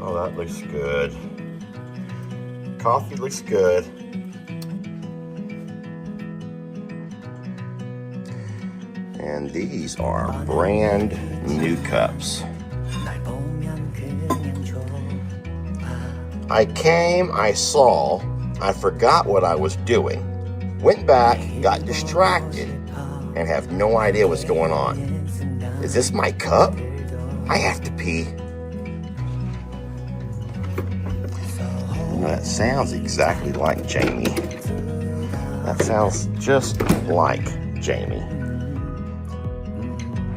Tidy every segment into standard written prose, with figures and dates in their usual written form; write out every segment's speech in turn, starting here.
Oh, that looks good. Coffee looks good. And these are brand new cups. I came, I saw, I forgot what I was doing, went back, got distracted, and have no idea what's going on. Is this my cup? I have to pee. That sounds exactly like Jamie. That sounds just like Jamie.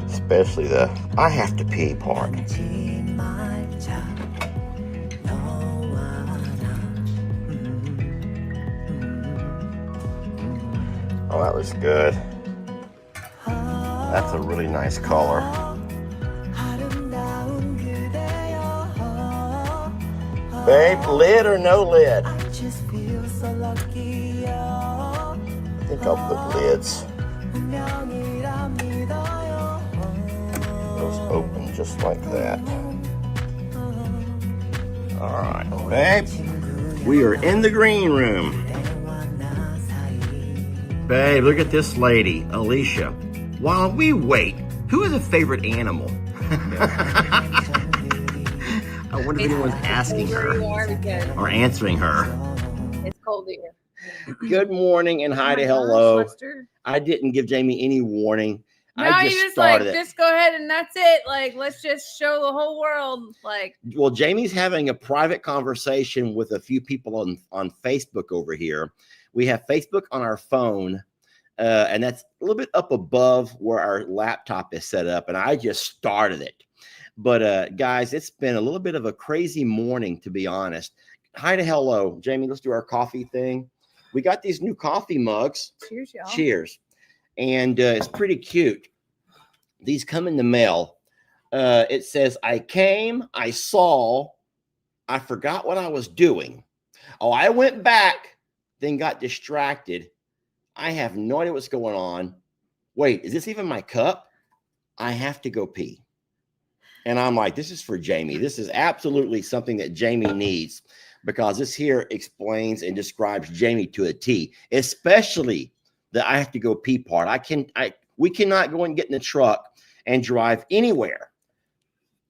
Especially the I have to pee part. Oh, that looks good. That's a really nice color. Babe, lid or no lid? I think I'll put lids. Those open just like that. All right, babe. We are in the green room. Babe, look at this lady, Alicia. While we wait, who is a favorite animal? I wonder if anyone's asking her or answering her. It's cold here. Good morning and hi to hello. I didn't give Jamie any warning. No, I you just started it. Just go ahead and that's it. Like, let's just show the whole world. Like, well, Jamie's having a private conversation with a few people on Facebook over here. We have Facebook on our phone, and that's a little bit up above where our laptop is set up, and I just started it. But guys, it's been a little bit of a crazy morning, to be honest. Hi to hello. Jamie, let's do our coffee thing. We got these new coffee mugs. Cheers, y'all. Cheers. And it's pretty cute. These come in the mail. It says, I came, I saw, I forgot what I was doing. Oh, I went back, then got distracted. I have no idea what's going on. Wait, is this even my cup? I have to go pee. And I'm like, this is for Jamie. This is absolutely something that Jamie needs, because this here explains and describes Jamie to a T, especially the I have to go pee part. We cannot go and get in the truck and drive anywhere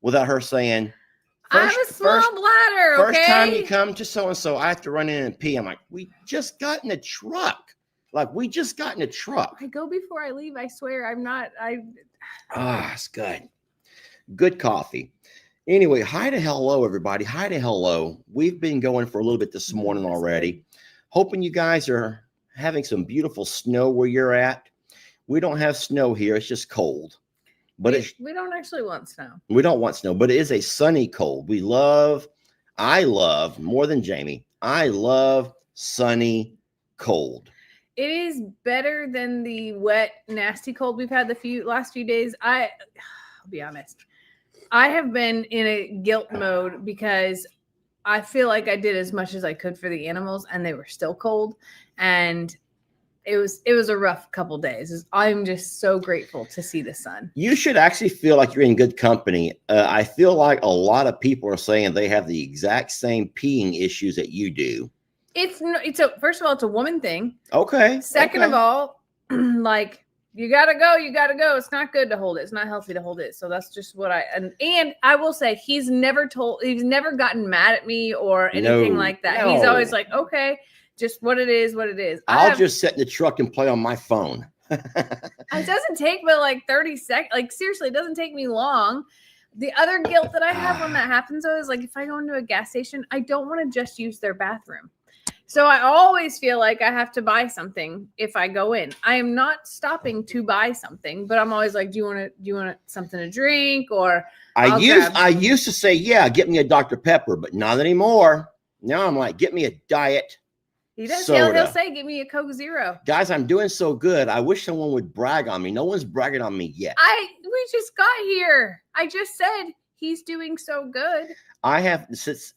without her saying, I have a small bladder, okay? First time you come to so-and-so, I have to run in and pee. I'm like, we just got in the truck. I go before I leave, I swear. It's good. Good coffee. Anyway, hi to hello, everybody. Hi to hello. We've been going for a little bit this morning already. Hoping you guys are having some beautiful snow where you're at. We don't have snow here. It's just cold. But we don't actually want snow. We don't want snow, but it is a sunny cold. I love, more than Jamie, I love sunny cold. It is better than the wet, nasty cold we've had the last few days. I'll be honest. I have been in a guilt mode because I feel like I did as much as I could for the animals and they were still cold. And it was a rough couple days. I'm just so grateful to see the sun. You should actually feel like you're in good company. I feel like a lot of people are saying they have the exact same peeing issues that you do. First of all, it's a woman thing. Okay. Second of all, like, you gotta go. It's not good to hold it. It's not healthy to hold it. So that's just what and I will say he's never gotten mad at me or anything like that. No. He's always like, okay, just what it is. I'll just sit in the truck and play on my phone. It doesn't take but like 30 seconds. Like, seriously, it doesn't take me long. The other guilt that I have when that happens though is like, if I go into a gas station, I don't want to just use their bathroom. So I always feel like I have to buy something if I go in. I am not stopping to buy something, but I'm always like, do you want something to drink? Or I used to say, yeah, get me a Dr. Pepper, but not anymore. Now I'm like, get me a diet. He does. He'll say, give me a Coke Zero. Guys, I'm doing so good. I wish someone would brag on me. No one's bragging on me yet. We just got here. I just said He's doing so good. I have it's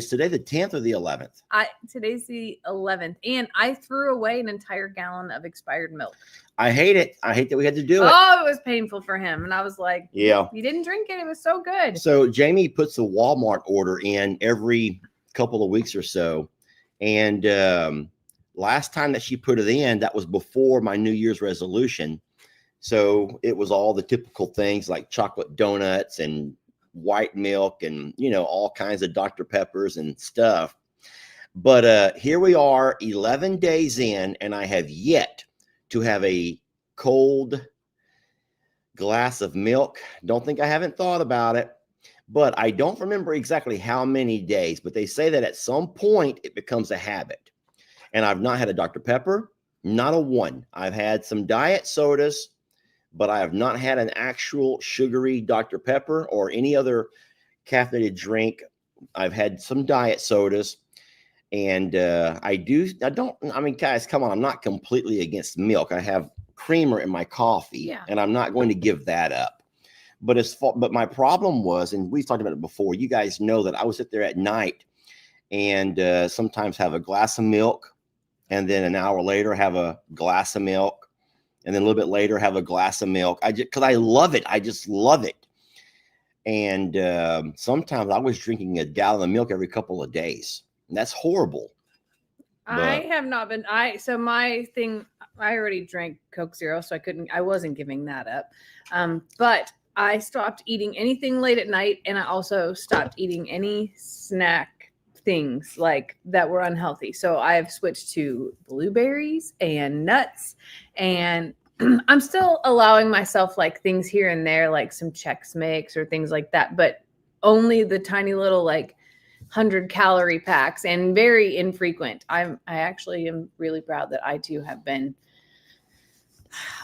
today the 10th or the 11th. Today's the 11th, and I threw away an entire gallon of expired milk. I hate it. I hate that we had to do it. Oh, it was painful for him, and I was like, yeah, you didn't drink it. It was so good. So Jamie puts a Walmart order in every couple of weeks or so, and last time that she put it in, that was before my New Year's resolution. So it was all the typical things like chocolate donuts and white milk and, all kinds of Dr. Peppers and stuff. But here we are 11 days in, and I have yet to have a cold glass of milk. Don't think I haven't thought about it, but I don't remember exactly how many days, but they say that at some point it becomes a habit. And I've not had a Dr. Pepper, not a one. I've had some diet sodas, but I have not had an actual sugary Dr. Pepper or any other caffeinated drink. I've had some diet sodas, and guys, come on, I'm not completely against milk. I have creamer in my coffee, and I'm not going to give that up. But my problem was, and we've talked about it before, you guys know that I would sit there at night and sometimes have a glass of milk, and then an hour later have a glass of milk, and then a little bit later have a glass of milk. Because I love it. I just love it. And sometimes I was drinking a gallon of milk every couple of days. And that's horrible. I have not been. So my thing, I already drank Coke Zero, so I wasn't giving that up. But I stopped eating anything late at night, and I also stopped eating any snack things like that were unhealthy. So I have switched to blueberries and nuts, and I'm still allowing myself like things here and there, like some Chex Mix or things like that, but only the tiny little like 100-calorie packs and very infrequent. I actually am really proud that I too have been,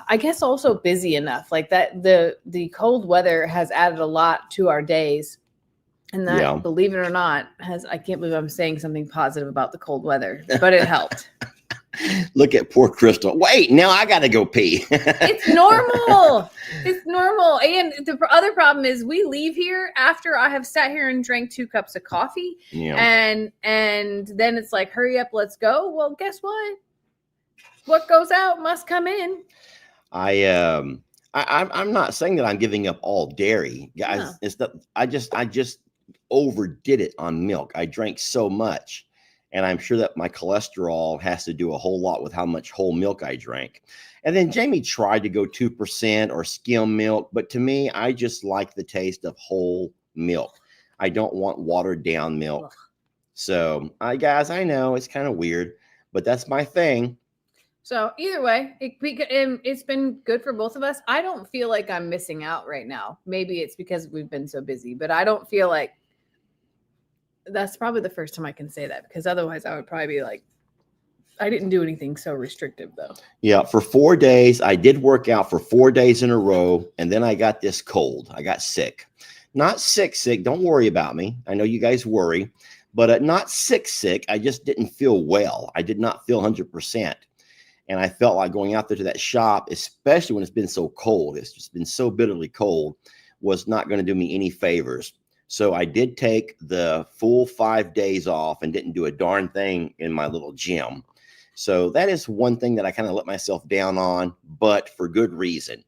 I guess, also busy enough like that. The cold weather has added a lot to our days. And that, believe it or not, I can't believe I'm saying something positive about the cold weather, but it helped. Look at poor Crystal. Wait, now I got to go pee. It's normal. It's normal. And the other problem is we leave here after I have sat here and drank 2 cups of coffee. Yeah. And then it's like, hurry up, let's go. Well, guess what? What goes out must come in. I'm not saying that I'm giving up all dairy, guys. No. It's not, I just overdid it on milk. I drank so much, and I'm sure that my cholesterol has to do a whole lot with how much whole milk I drank. And then Jamie tried to go 2% or skim milk, but to me, I just like the taste of whole milk. I don't want watered down milk. Ugh. So, guys, I know it's kind of weird, but that's my thing. So either way, it's been good for both of us. I don't feel like I'm missing out right now. Maybe it's because we've been so busy, but I don't feel like that's probably the first time I can say that, because otherwise I would probably be like, I didn't do anything so restrictive though. Yeah. For 4 days, I did work out for 4 days in a row. And then I got this cold. I got sick. Not sick. Don't worry about me. I know you guys worry, but not sick. I just didn't feel well. I did not feel 100%. And I felt like going out there to that shop, especially when it's been so cold, it's just been so bitterly cold, was not going to do me any favors. So I did take the full 5 days off and didn't do a darn thing in my little gym. So that is one thing that I kind of let myself down on, but for good reason.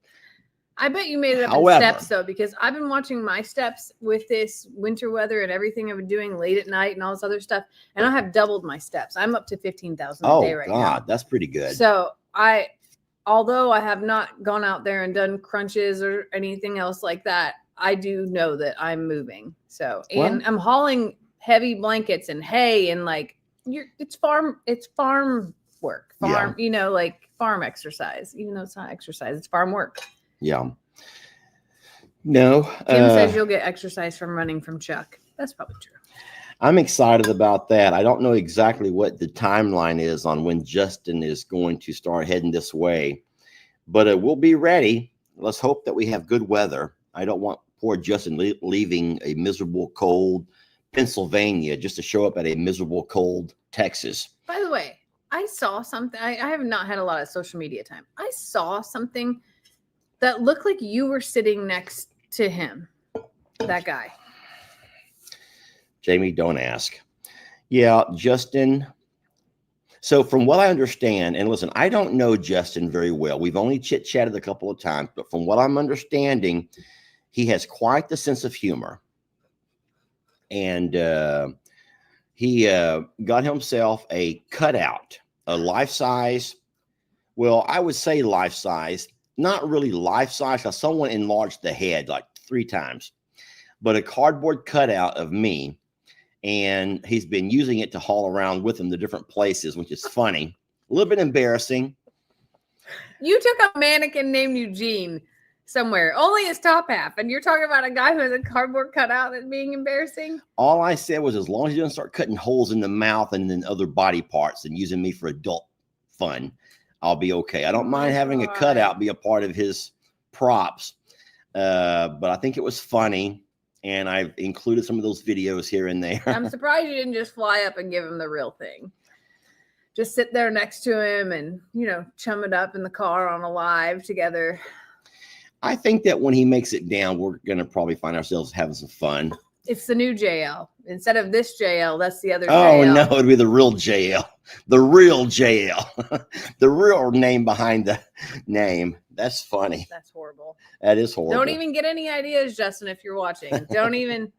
I bet you made it up in steps, though, because I've been watching my steps with this winter weather and everything I've been doing late at night and all this other stuff, and I have doubled my steps. I'm up to 15,000 a day right now. Oh, God, that's pretty good. So although I have not gone out there and done crunches or anything else like that, I do know that I'm moving. So, and I'm hauling heavy blankets and hay and like it's farm work, like farm exercise, even though it's not exercise, it's farm work. Yeah. No. Kim says you'll get exercise from running from Chuck. That's probably true. I'm excited about that. I don't know exactly what the timeline is on when Justin is going to start heading this way, but we'll be ready. Let's hope that we have good weather. I don't want poor Justin leaving a miserable cold Pennsylvania just to show up at a miserable cold Texas. By the way, I saw something. I have not had a lot of social media time. I saw something that looked like you were sitting next to him. That guy. Jamie, don't ask. Yeah, Justin. So from what I understand, and listen, I don't know Justin very well. We've only chit-chatted a couple of times, but from what I'm understanding, he has quite the sense of humor. And he got himself a cutout, a life-size. Well, I would say life-size, not really life-size, because someone enlarged the head like 3 times, but a cardboard cutout of me. And he's been using it to haul around with him to different places, which is funny. A little bit embarrassing. You took a mannequin named Eugene somewhere, only his top half, and you're talking about a guy who has a cardboard cutout and being embarrassing? All I said was, as long as you don't start cutting holes in the mouth and in other body parts and using me for adult fun, I'll be okay. I don't mind having a cutout be a part of his props, but I think it was funny. And I've included some of those videos here and there. I'm surprised you didn't just fly up and give him the real thing. Just sit there next to him and, chum it up in the car on a live together. I think that when he makes it down, we're going to probably find ourselves having some fun. It's the new JL. Instead of this JL, that's the other JL. JL. No, it'd be the real JL. The real JL. The real name behind the name. That's funny. That's horrible. That is horrible. Don't even get any ideas, Justin, if you're watching. You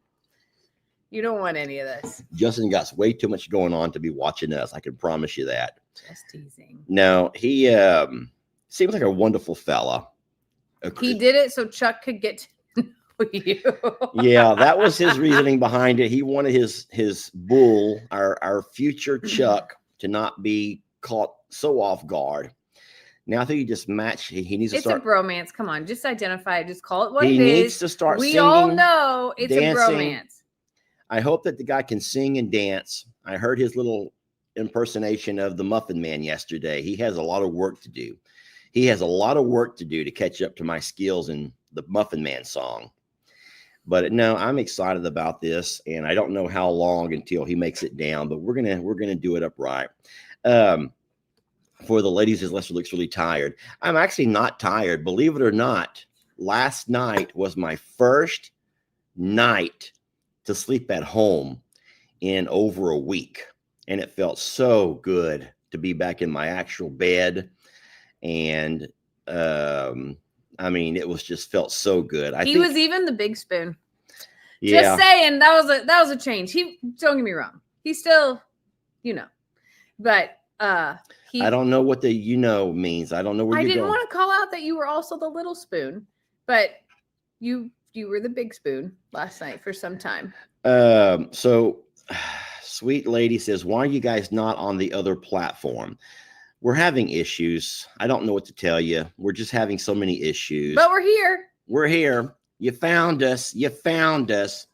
don't want any of this. Justin got way too much going on to be watching us. I can promise you that. Just teasing. No, he seems like a wonderful fella. He did it so Chuck could get to know you. Yeah, that was his reasoning behind it. He wanted his bull, our future Chuck, to not be caught so off guard. Now I think he just matched. He needs to start. It's a bromance. Come on, just identify it. Just call it what it is. He needs to start singing. We all know it's dancing. A bromance. I hope that the guy can sing and dance. I heard his little impersonation of the Muffin Man yesterday. He has a lot of work to do. He has a lot of work to do to catch up to my skills in the Muffin Man song. But no, I'm excited about this, and I don't know how long until he makes it down. But we're gonna do it upright. For the ladies, his Lester looks really tired. I'm actually not tired. Believe it or not, last night was my first night to sleep at home in over a week. And it felt so good to be back in my actual bed. And I mean, it was just felt so good. He was even the big spoon. Yeah. Just saying, that was a change. Don't get me wrong. He's still, but I don't know what the means. I don't know where you're going. I didn't want to call out that you were also the little spoon, but you were the big spoon last night for some time. So Sweet Lady says, why are you guys not on the other platform? We're having issues. I don't know what to tell you. We're just having so many issues. But we're here. We're here. You found us. You found us.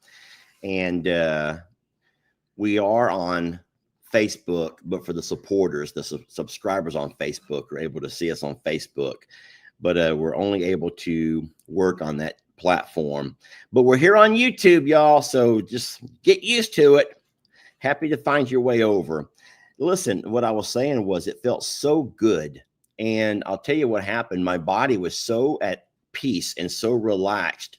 And we are on Facebook, but for the supporters, the subscribers on Facebook are able to see us on Facebook. But we're only able to work on that platform. But we're here on YouTube, y'all. So just get used to it. Happy to find your way over. Listen, what I was saying was it felt so good. And I'll tell you what happened. My body was so at peace and so relaxed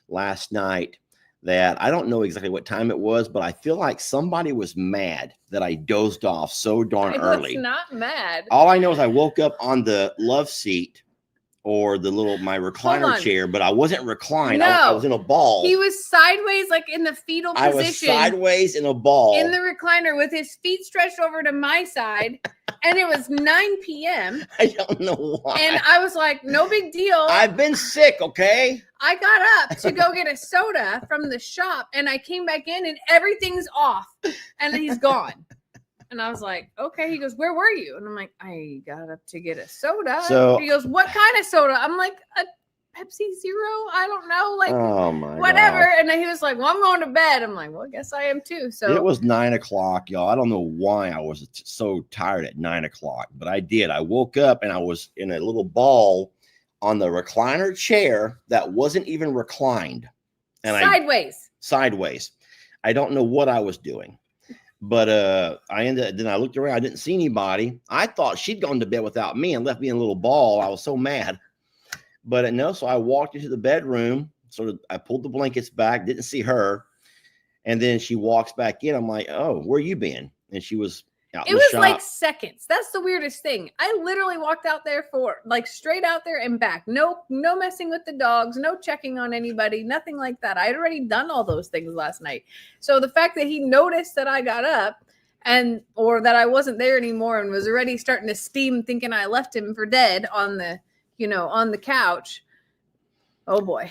last night that I don't know exactly what time it was, but I feel like somebody was mad that I dozed off so darn early. I was not mad. All I know is I woke up on the love seat or my recliner chair, but I wasn't reclined. No. I was in a ball. He was sideways, like in the fetal position. I was sideways in a ball. In the recliner with his feet stretched over to my side. And it was 9 p.m. I don't know why. And I was like, no big deal. I've been sick, okay? I got up to go get a soda from the shop, and I came back in, and everything's off. And he's gone. And I was like, okay. He goes, where were you? And I'm like, I got up to get a soda. So he goes, what kind of soda? I'm like, a Pepsi Zero? I don't know. Like, oh my whatever. God. And then he was like, well, I'm going to bed. I'm like, well, I guess I am too. So it was 9 o'clock, y'all. I don't know why I was so tired at 9 o'clock, but I did. I woke up and I was in a little ball on the recliner chair that wasn't even reclined. And sideways. I don't know what I was doing. But then I looked around, I didn't see anybody. I thought she'd gone to bed without me and left me in a little ball. I was so mad. But no, so I walked into the bedroom, I pulled the blankets back, didn't see her. And then she walks back in. I'm like, oh, where you been? And she was out in It the was shop. like seconds. That's the weirdest thing. I literally walked out there for like straight out there and back. No messing with the dogs, no checking on anybody, nothing like that. I had already done all those things last night. So the fact that he noticed that I got up or that I wasn't there anymore and was already starting to steam thinking I left him for dead on the, on the couch. Oh boy.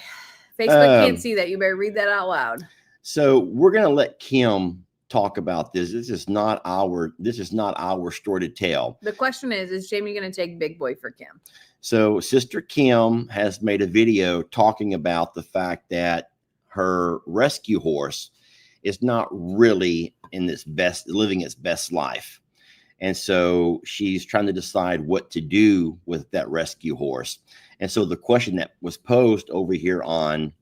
Facebook can't see that. You better read that out loud. So we're going to let Kim talk about this. This is not our story to tell. The question is Jamie going to take Big Boy for Kim? So Sister Kim has made a video talking about the fact that her rescue horse is not really living its best life. And so she's trying to decide what to do with that rescue horse. And so the question that was posed over here on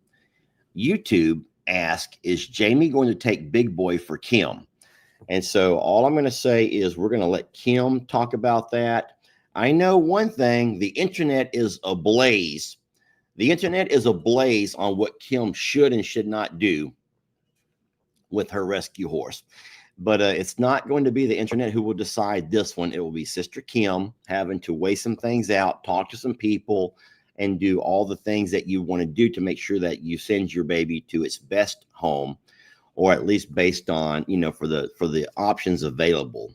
YouTube ask, is Jamie going to take Big Boy for Kim? And so all I'm going to say is we're going to let Kim talk about that. I know one thing, the internet is ablaze. The internet is ablaze on what Kim should and should not do with her rescue horse. But it's not going to be the internet who will decide this one. It will be Sister Kim having to weigh some things out, talk to some people, and do all the things that you want to do to make sure that you send your baby to its best home, or at least based on, for the options available.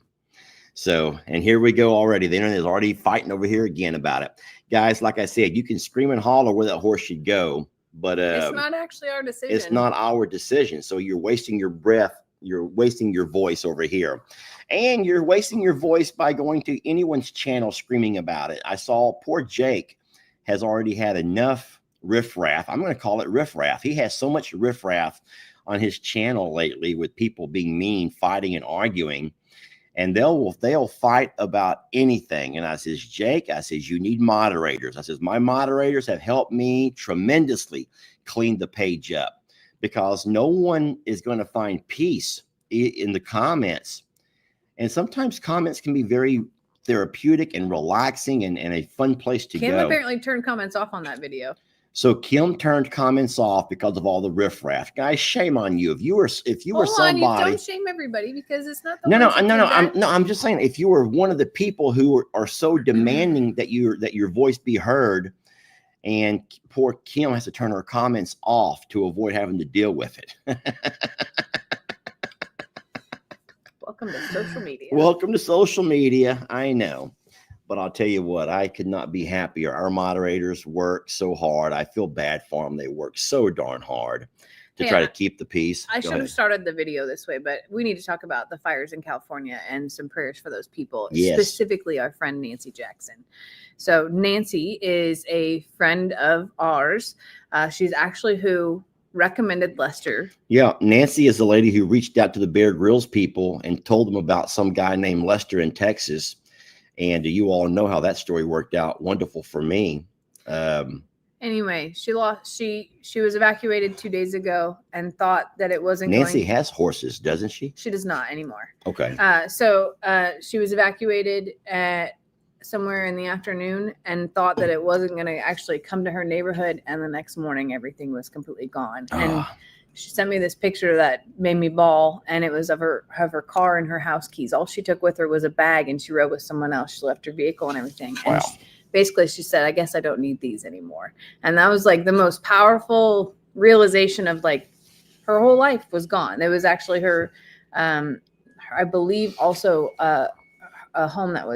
So, and here we go already. The internet is already fighting over here again about it. Guys, like I said, you can scream and holler where that horse should go, but it's not actually our decision. It's not our decision. So you're wasting your breath. You're wasting your voice over here. And you're wasting your voice by going to anyone's channel screaming about it. I saw poor Jake has already had enough riffraff. I'm going to call it riffraff. He has so much riffraff on his channel lately with people being mean, fighting, and arguing. And they'll fight about anything. And I says, Jake, you need moderators. I says, my moderators have helped me tremendously clean the page up, because no one is going to find peace in the comments. And sometimes comments can be very therapeutic and relaxing and a fun place to go. Kim apparently turned comments off on that video. So Kim turned comments off because of all the riffraff. Guys, shame on you. If you were somebody, you don't shame everybody, because it's not the no. I'm just saying, if you were one of the people who are so demanding that your voice be heard, and poor Kim has to turn her comments off to avoid having to deal with it. Welcome to social media. Welcome to social media. I know. But I'll tell you what, I could not be happier. Our moderators work so hard. I feel bad for them. They work so darn hard to try to keep the peace. I should have started the video this way, but we need to talk about the fires in California and some prayers for those people, specifically our friend Nancy Jackson. So Nancy is a friend of ours. She's actually who recommended Lester. Yeah, Nancy is the lady who reached out to the Bear Grylls people and told them about some guy named Lester in Texas. And you all know how that story worked out. Wonderful for me. Anyway, she was evacuated 2 days ago and thought that it wasn't Nancy has horses, doesn't she? She does not anymore. Okay. So she was evacuated at somewhere in the afternoon and thought that it wasn't going to actually come to her neighborhood. And the next morning, everything was completely gone. And she sent me this picture that made me bawl, and it was of her car and her house keys. All she took with her was a bag, and she rode with someone else. She left her vehicle and everything. Wow. And basically, she said, I guess I don't need these anymore. And that was like the most powerful realization of like her whole life was gone. It was actually her, I believe, also a home that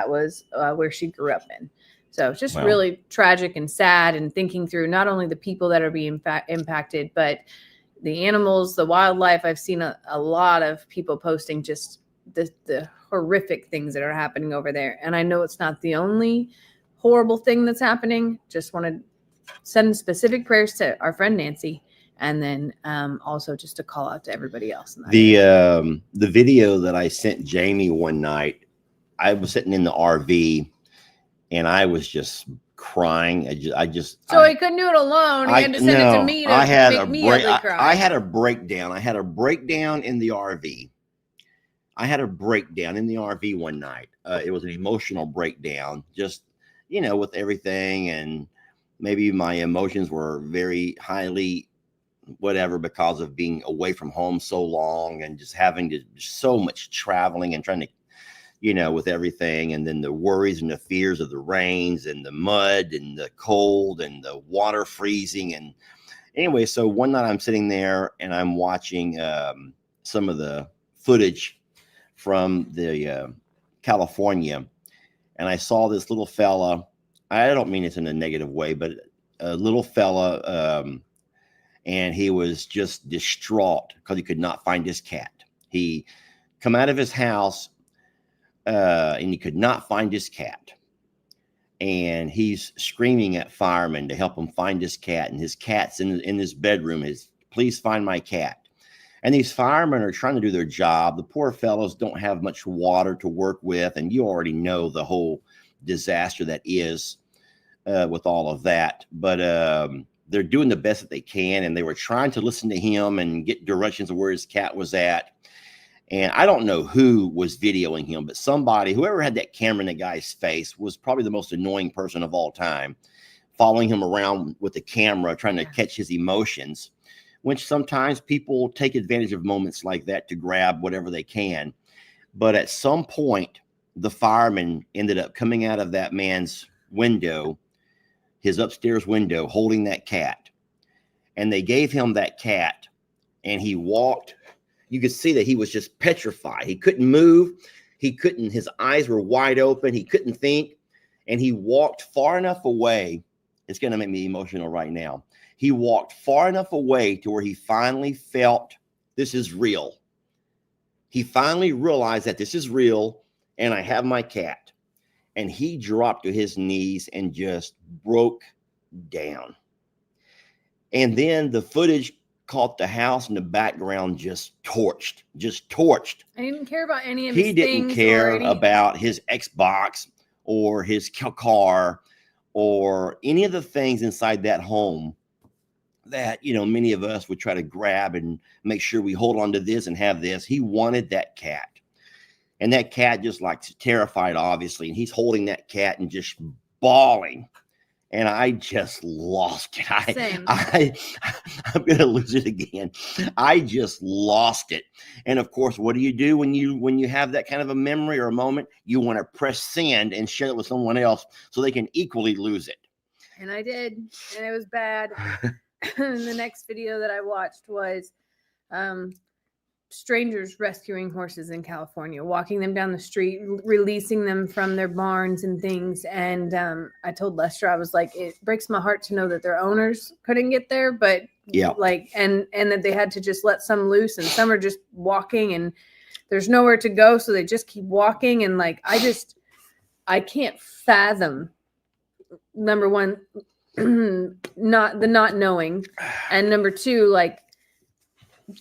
was where she grew up in. So it's just really tragic and sad, and thinking through not only the people that are being impacted, but the animals, the wildlife. I've seen a lot of people posting just the horrific things that are happening over there. And I know it's not the only horrible thing that's happening. Just want to send specific prayers to our friend Nancy. And then also just a call out to everybody else. In that the video that I sent Jamie one night, I was sitting in the RV and I was just crying. So he couldn't do it alone. He had to send it to me to make me ugly cry. I had a breakdown. I had a breakdown in the RV. One night. It was an emotional breakdown, just, with everything. And maybe my emotions were very highly whatever because of being away from home so long and just having to so much traveling and trying to, with everything. And then the worries and the fears of the rains and the mud and the cold and the water freezing. And anyway, so one night I'm sitting there and I'm watching some of the footage from the California. And I saw this little fella. I don't mean it's in a negative way, but a little fella, and he was just distraught because he could not find his cat. He come out of his house, and he could not find his cat. And he's screaming at firemen to help him find his cat. And his cat's in his bedroom. Please find my cat. And these firemen are trying to do their job. The poor fellows don't have much water to work with. And you already know the whole disaster that is with all of that. But they're doing the best that they can. And they were trying to listen to him and get directions of where his cat was at. And I don't know who was videoing him, but whoever had that camera in the guy's face was probably the most annoying person of all time, following him around with the camera, trying to catch his emotions, which sometimes people take advantage of moments like that to grab whatever they can. But at some point, the fireman ended up coming out of that man's window, his upstairs window, holding that cat. And they gave him that cat, and he walked. You could see that he was just petrified. He couldn't move. His eyes were wide open. He couldn't think. And he walked far enough away. It's going to make me emotional right now. He walked far enough away to where he finally felt this is real. He finally realized that this is real and I have my cat. And he dropped to his knees and just broke down. And then the footage caught the house in the background just torched. I didn't care about any of his He didn't things care about his Xbox or his car or any of the things inside that home that, many of us would try to grab and make sure we hold on to this and have this. He wanted that cat. And that cat just terrified, obviously. And he's holding that cat and just bawling. And I just lost it. I'm going to lose it again. I just lost it. And of course, what do you do when you have that kind of a memory or a moment? You want to press send and share it with someone else so they can equally lose it. And I did. And it was bad. And the next video that I watched was strangers rescuing horses in California, walking them down the street, releasing them from their barns and things. And I told Lester, I was like, it breaks my heart to know that their owners couldn't get there, but and that they had to just let some loose, and some are just walking and there's nowhere to go, so they just keep walking. And I can't fathom, number one, not knowing, and number two,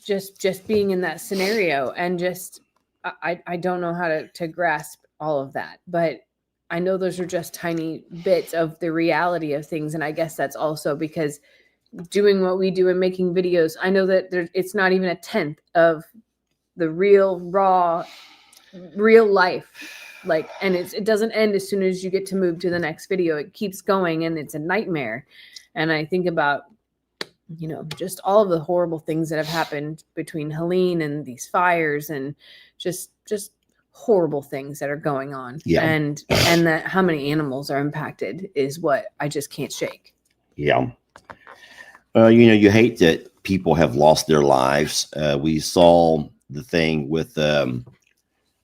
just being in that scenario, and I don't know how to grasp all of that. But I know those are just tiny bits of the reality of things. And I guess that's also because doing what we do and making videos, I know that it's not even a tenth of the real, raw, real life. And it doesn't end as soon as you get to move to the next video. It keeps going, and it's a nightmare. And I think about, just all of the horrible things that have happened between Helene and these fires, and just horrible things that are going on. Yeah. And that how many animals are impacted is what I just can't shake. Yeah. You hate that people have lost their lives. We saw the thing with,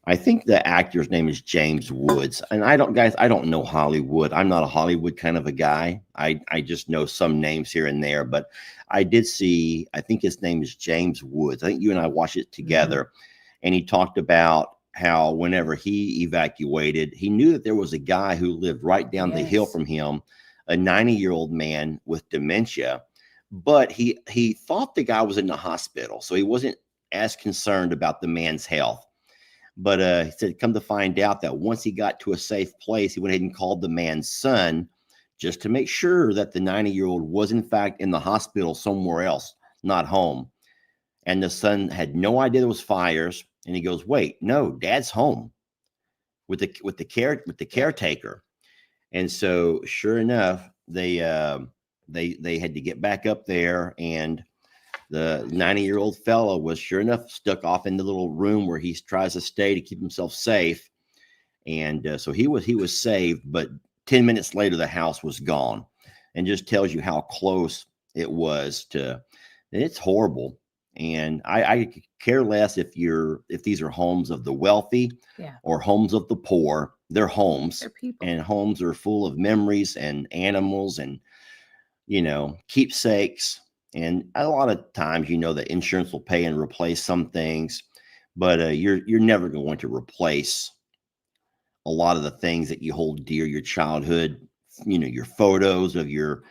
I think the actor's name is James Woods. And I don't know Hollywood. I'm not a Hollywood kind of a guy. I just know some names here and there, but I did see, I think his name is James Woods. I think you and I watched it together. Mm-hmm. And he talked about how whenever he evacuated, he knew that there was a guy who lived right down the hill from him, a 90-year-old man with dementia, but he thought the guy was in the hospital. So he wasn't as concerned about the man's health. But he said, come to find out that once he got to a safe place, he went ahead and called the man's son just to make sure that the 90-year-old was in fact in the hospital somewhere else, not home. And the son had no idea there was fires. And he goes, wait, no, dad's home with the caretaker. And so sure enough, they had to get back up there, and the 90-year-old fellow was sure enough stuck off in the little room where he tries to stay to keep himself safe. And so he was saved, but 10 minutes later, the house was gone, and just tells you how close it was to. It's horrible. And I care less if these are homes of the wealthy or homes of the poor. They're homes. They're people. And homes are full of memories and animals and, keepsakes. And a lot of times, the insurance will pay and replace some things, but you're never going to replace a lot of the things that you hold dear, your childhood, your photos of your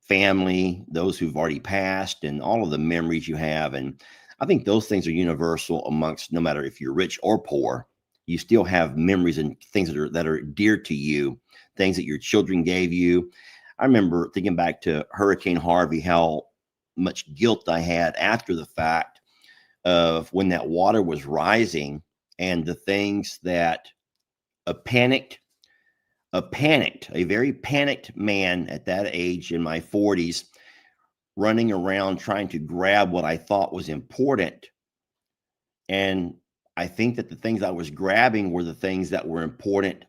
family, those who've already passed, and all of the memories you have. And I think those things are universal amongst, no matter if you're rich or poor, you still have memories and things that are dear to you, things that your children gave you. I remember thinking back to Hurricane Harvey, how much guilt I had after the fact of when that water was rising, and the things that a very panicked man at that age in my 40s running around trying to grab what I thought was important. And I think that the things I was grabbing were the things that were important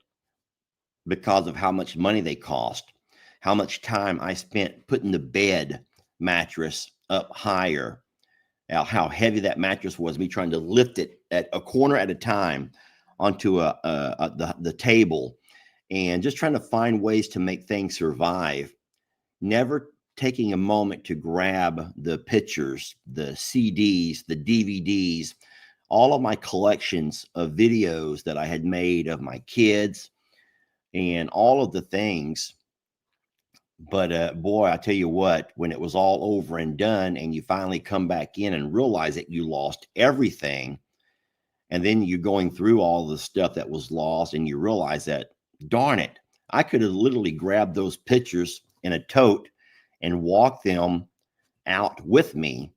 because of how much money they cost, how much time I spent putting the bed mattress up higher, how heavy that mattress was, me trying to lift it at a corner at a time onto the table, and just trying to find ways to make things survive, never taking a moment to grab the pictures, the CDs, the DVDs, all of my collections of videos that I had made of my kids and all of the things. But boy, I tell you what, when it was all over and done and you finally come back in and realize that you lost everything, and then you're going through all the stuff that was lost, and you realize that, darn it, I could have literally grabbed those pictures in a tote and walked them out with me.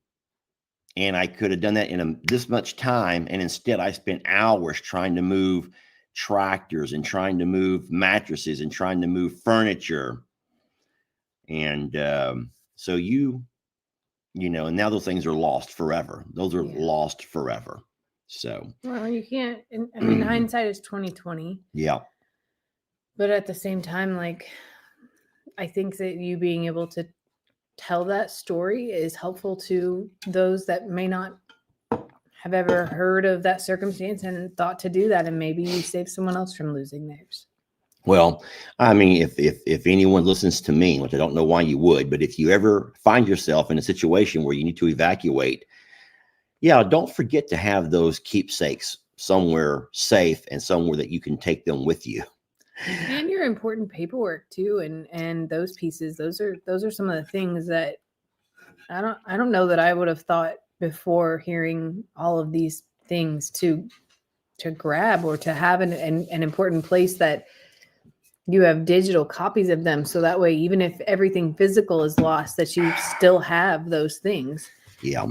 And I could have done that in this much time. And instead, I spent hours trying to move tractors and trying to move mattresses and trying to move furniture. And so and now those things are lost forever. Those are lost forever. So, well, you can't. I mean, hindsight is 20/20. Yeah. But at the same time, like, I think that you being able to tell that story is helpful to those that may not have ever heard of that circumstance and thought to do that, and maybe you save someone else from losing theirs. Well, I mean, if anyone listens to me, which I don't know why you would, but if you ever find yourself in a situation where you need to evacuate, don't forget to have those keepsakes somewhere safe and somewhere that you can take them with you. And your important paperwork too, and those pieces, those are some of the things that I don't know that I would have thought before hearing all of these things to grab or to have an important place that you have digital copies of them, so that way even if everything physical is lost, that you still have those things. Yeah.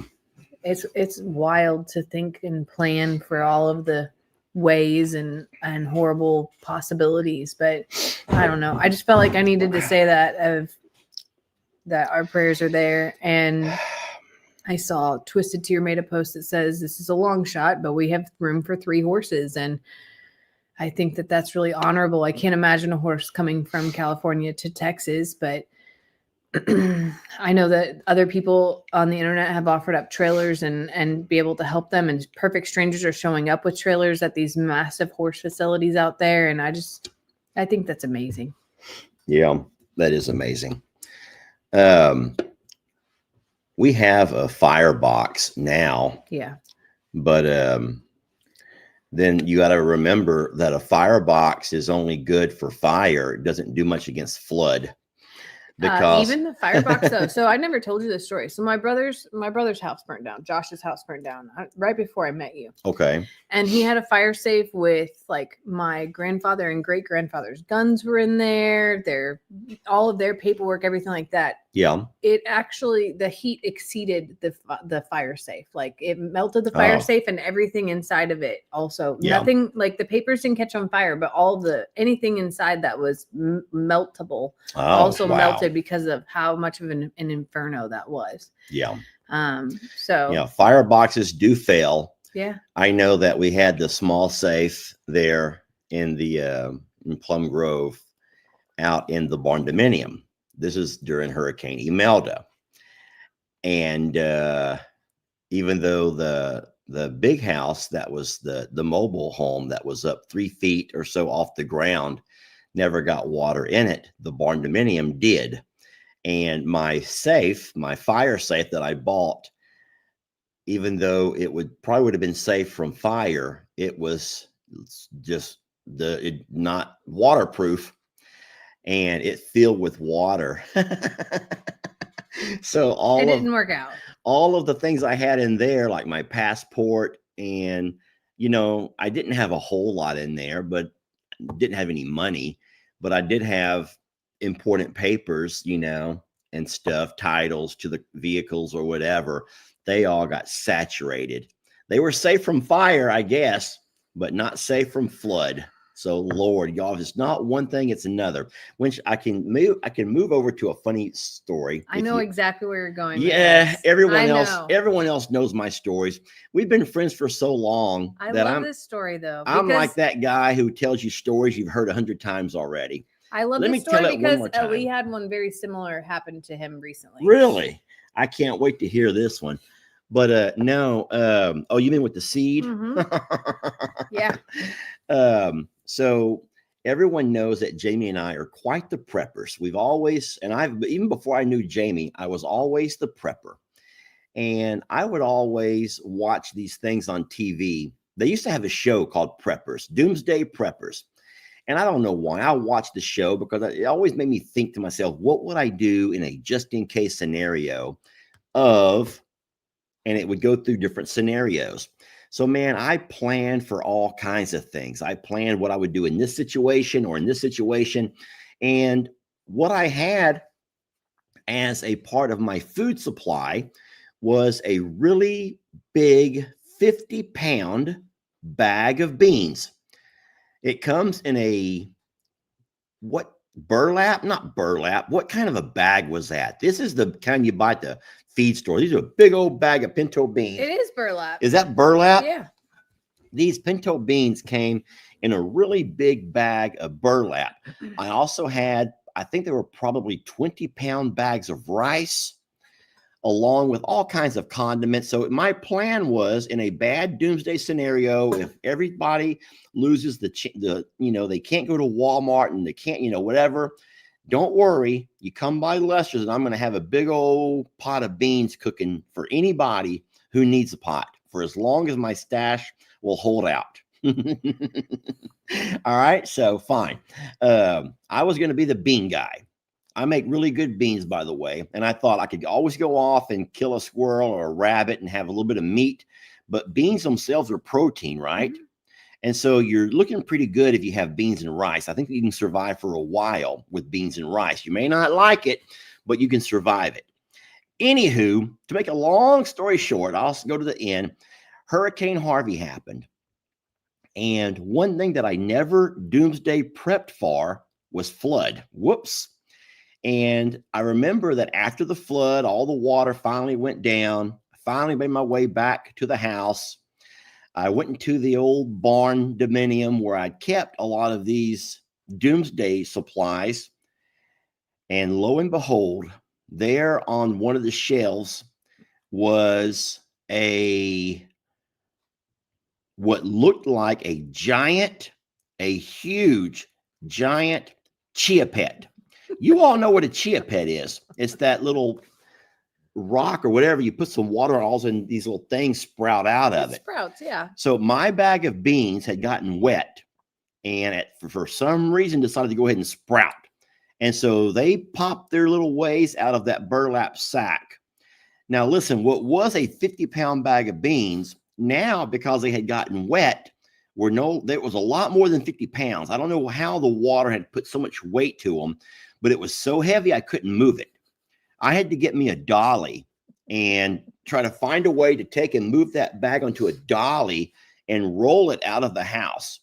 It's wild to think and plan for all of the ways and horrible possibilities, but I don't know. I just felt like I needed to say that our prayers are there. And I saw Twisted Tear made a post that says, this is a long shot, but we have room for 3 horses. And I think that that's really honorable. I can't imagine a horse coming from California to Texas, but I know that other people on the internet have offered up trailers and be able to help them. And perfect strangers are showing up with trailers at these massive horse facilities out there. And I think that's amazing. Yeah, that is amazing. We have a firebox now. Yeah. But then you got to remember that a firebox is only good for fire. It doesn't do much against flood. Because even the firebox though. So I never told you this story. So my brother's house burnt down. Josh's house burnt down right before I met you. Okay. And he had a fire safe with like my grandfather and great grandfather's guns were in there. All of their paperwork, everything like that. Yeah. it actually, the heat exceeded the fire safe. Like it melted the fire Oh. safe and everything inside of it. Also, Yeah. nothing like the papers didn't catch on fire, but anything inside that was meltable also wow. melted because of how much of an inferno that was. Yeah. So Yeah. Fireboxes do fail. yeah. I know that we had the small safe there in the in Plum Grove out in the barn dominium. This is during Hurricane Imelda. And even though the big house that was the mobile home that was up 3 feet or so off the ground never got water in it, the barn dominium did. And my fire safe that I bought, even though it probably would have been safe from fire, it was just not waterproof, and it filled with water. So It didn't work out. All of the things I had in there, like my passport, and I didn't have a whole lot in there, but didn't have any money, but I did have important papers, and stuff, titles to the vehicles or whatever. They all got saturated. They were safe from fire, I guess, but not safe from flood. So Lord, y'all, if it's not one thing, it's another. Which I can move over to a funny story. I know exactly where you're going. Yeah, everyone else knows my stories. We've been friends for so long. I love this story though. I'm like that guy who tells you stories you've heard 100 times already. I love this story because we had one very similar happen to him recently. Really? I can't wait to hear this one. But no, oh, you mean with the seed? Mm-hmm. Yeah. So everyone knows that Jamie and I are quite the preppers. We've always, even before I knew Jamie, I was always the prepper. And I would always watch these things on TV. They used to have a show called Preppers, Doomsday Preppers. And I don't know why. I watched the show because it always made me think to myself, what would I do in a just in case scenario and it would go through different scenarios. So, man, I planned for all kinds of things. I planned what I would do in this situation or in this situation. And what I had as a part of my food supply was a really big 50-pound bag of beans. It comes in burlap? Not burlap. What kind of a bag was that? This is the kind you buy at the feed store. These are a big old bag of pinto beans. It is burlap. Is that burlap? Yeah. These pinto beans came in a really big bag of burlap. I also had, I think there were probably 20-pound bags of rice, along with all kinds of condiments. So my plan was, in a bad doomsday scenario, if everybody loses they can't go to Walmart and they can't, whatever, don't worry. You come by Lester's and I'm going to have a big old pot of beans cooking for anybody who needs a pot for as long as my stash will hold out. All right. So fine. I was going to be the bean guy. I make really good beans, by the way. And I thought I could always go off and kill a squirrel or a rabbit and have a little bit of meat. But beans themselves are protein, right? Mm-hmm. And so you're looking pretty good if you have beans and rice. I think you can survive for a while with beans and rice. You may not like it, but you can survive it. Anywho, to make a long story short, I'll go to the end. Hurricane Harvey happened. And one thing that I never doomsday prepped for was flood. Whoops. And I remember that after the flood, all the water finally went down. I finally made my way back to the house. I went into the old barn dominium where I'd kept a lot of these doomsday supplies. And lo and behold, there on one of the shelves was what looked like a huge, giant chia pet. You all know what a chia pet is. It's that little rock or whatever. You put some water on, all and these little things sprout out of it. Sprouts, yeah. So my bag of beans had gotten wet and for some reason decided to go ahead and sprout. And so they popped their little ways out of that burlap sack. Now, listen, what was a 50-pound bag of beans, now because they had gotten wet, there was a lot more than 50 pounds. I don't know how the water had put so much weight to them, but it was so heavy I couldn't move it. I had to get me a dolly and try to find a way to take and move that bag onto a dolly and roll it out of the house.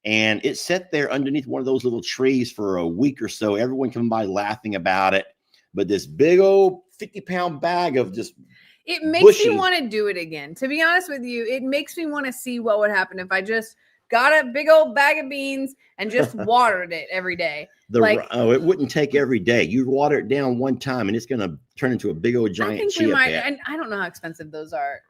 And it sat there underneath one of those little trees for a week or so. Everyone came by laughing about it. But this big old 50-pound bag of just it makes bushy. me want to do it again. To be honest with you, it makes me want to see what would happen if I just got a big old bag of beans and just watered it every day. It wouldn't take every day. You water it down one time and it's going to turn into a big old giant chia pet. And I don't know how expensive those are.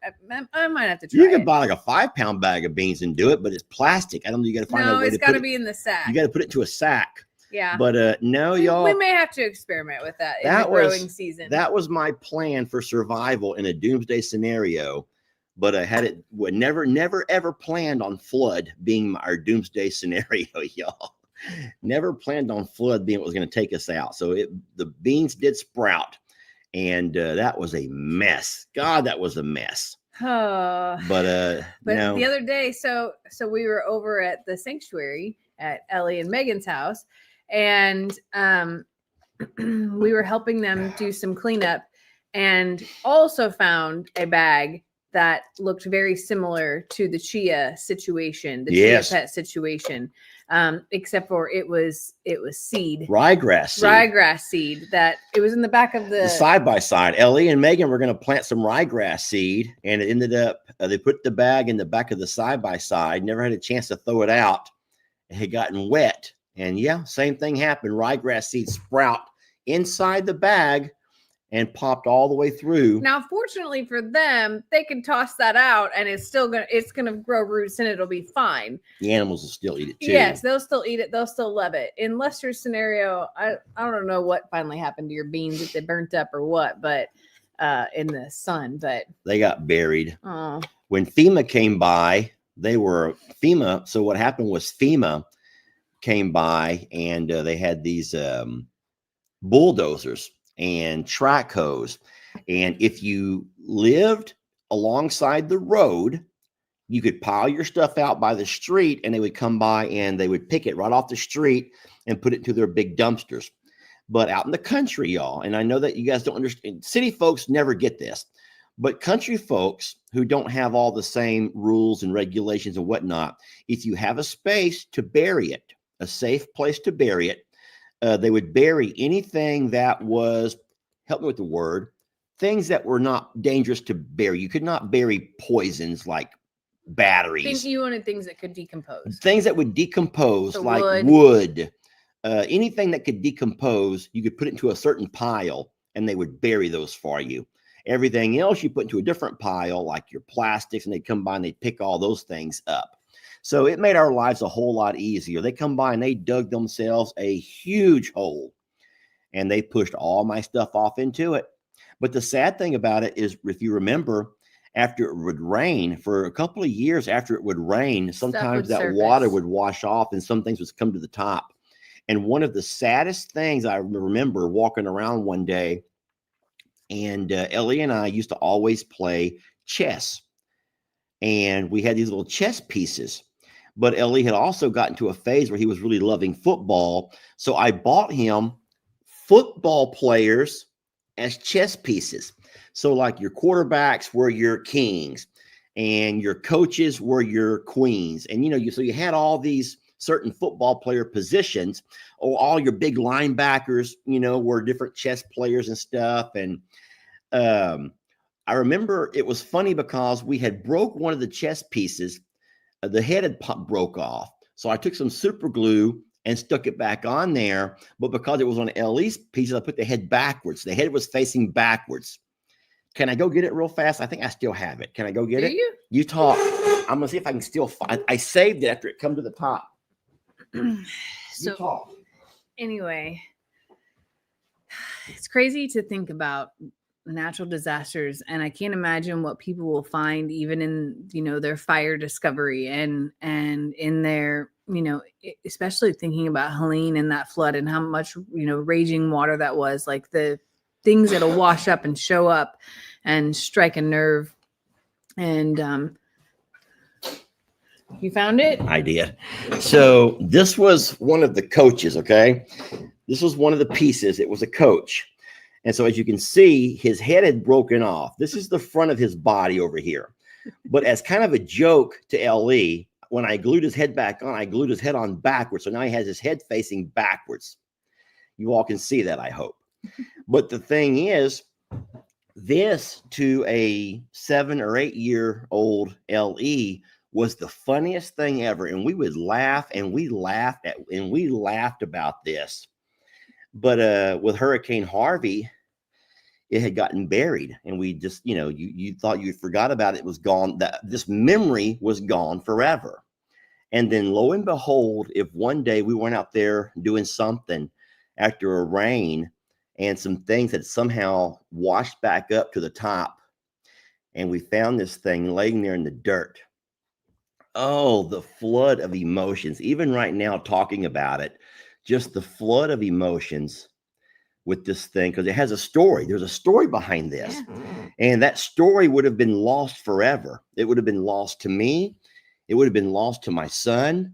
I might have to try. You can buy like a 5-pound bag of beans and do it, but it's plastic. I don't know. You got to find a way it's got to be in the sack. You got to put it into a sack. Yeah. But no, y'all. We may have to experiment with that in the growing season. That was my plan for survival in a doomsday scenario. But I never, ever planned on flood being our doomsday scenario, y'all. Never planned on flood being what was going to take us out. So the beans did sprout, and that was a mess. God, that was a mess. But the other day, so we were over at the sanctuary at Ellie and Megan's house, and we were helping them do some cleanup, and also found a bag that looked very similar to the chia situation, the chia pet situation, except for it was seed, ryegrass seed that it was in the back of the side by side. Ellie and Megan were going to plant some ryegrass seed, and it ended up they put the bag in the back of the side by side. Never had a chance to throw it out. It had gotten wet, and same thing happened. Ryegrass seed sprout inside the bag and popped all the way through. Now, fortunately for them, they can toss that out and it's gonna grow roots and it'll be fine. The animals will still eat it too. Yes, they'll still eat it. They'll still love it. In Lester's scenario, I don't know what finally happened to your beans, if they burnt up or what, but in the sun, but they got buried. Oh. When FEMA came by, so what happened was FEMA came by and they had these bulldozers and track hose. And if you lived alongside the road, you could pile your stuff out by the street and they would come by and they would pick it right off the street and put it into their big dumpsters. But out in the country, y'all, and I know that you guys don't understand, city folks never get this, but country folks who don't have all the same rules and regulations and whatnot, if you have a space to bury it, a safe place to bury it, they would bury anything that was, help me with the word, things that were not dangerous to bury. You could not bury poisons like batteries. You wanted things that could decompose. Things that would decompose, like wood. Anything that could decompose, you could put it into a certain pile and they would bury those for you. Everything else you put into a different pile, like your plastics, and they'd come by and they'd pick all those things up. So it made our lives a whole lot easier. They come by and they dug themselves a huge hole and they pushed all my stuff off into it. But the sad thing about it is, if you remember, after it would rain, for a couple of years after it would rain, sometimes that water would wash off and some things would come to the top. And one of the saddest things I remember walking around one day, and Ellie and I used to always play chess. And we had these little chess pieces. But Ellie had also gotten to a phase where he was really loving football. So I bought him football players as chess pieces. So like your quarterbacks were your kings and your coaches were your queens. And, so you had all these certain football player positions, or all your big linebackers, were different chess players and stuff. And I remember it was funny because we had broke one of the chess pieces. The head had broke off. So I took some super glue and stuck it back on there. But because it was on Ellie's pieces, I put the head backwards. The head was facing backwards. Can I go get it real fast? I think I still have it. Can I go get it? You talk. I'm going to see if I can still find. I saved it after it come to the top. So talk. Anyway, it's crazy to think about natural disasters, and I can't imagine what people will find even in their fire discovery and in their especially thinking about Helene and that flood and how much raging water that was, like the things that'll wash up and show up and strike a nerve. And you found it? I did. So this was one of the coaches. Okay, this was one of the pieces. It was a coach. And so as you can see, his head had broken off. This is the front of his body over here. But as kind of a joke to LE, when I glued his head back on, I glued his head on backwards. So now he has his head facing backwards. You all can see that, I hope. But the thing is, this to a 7 or 8 year old LE was the funniest thing ever. And we would laugh and we laughed about this. But with Hurricane Harvey, it had gotten buried, and we just, you thought you forgot about it. It was gone. That this memory was gone forever. And then lo and behold, if one day we went out there doing something after a rain and some things had somehow washed back up to the top, and we found this thing laying there in the dirt. Oh, the flood of emotions. Even right now, talking about it, just the flood of emotions with this thing, because it has a story. There's a story behind this. Yeah. And that story would have been lost forever. It would have been lost to me. It would have been lost to my son.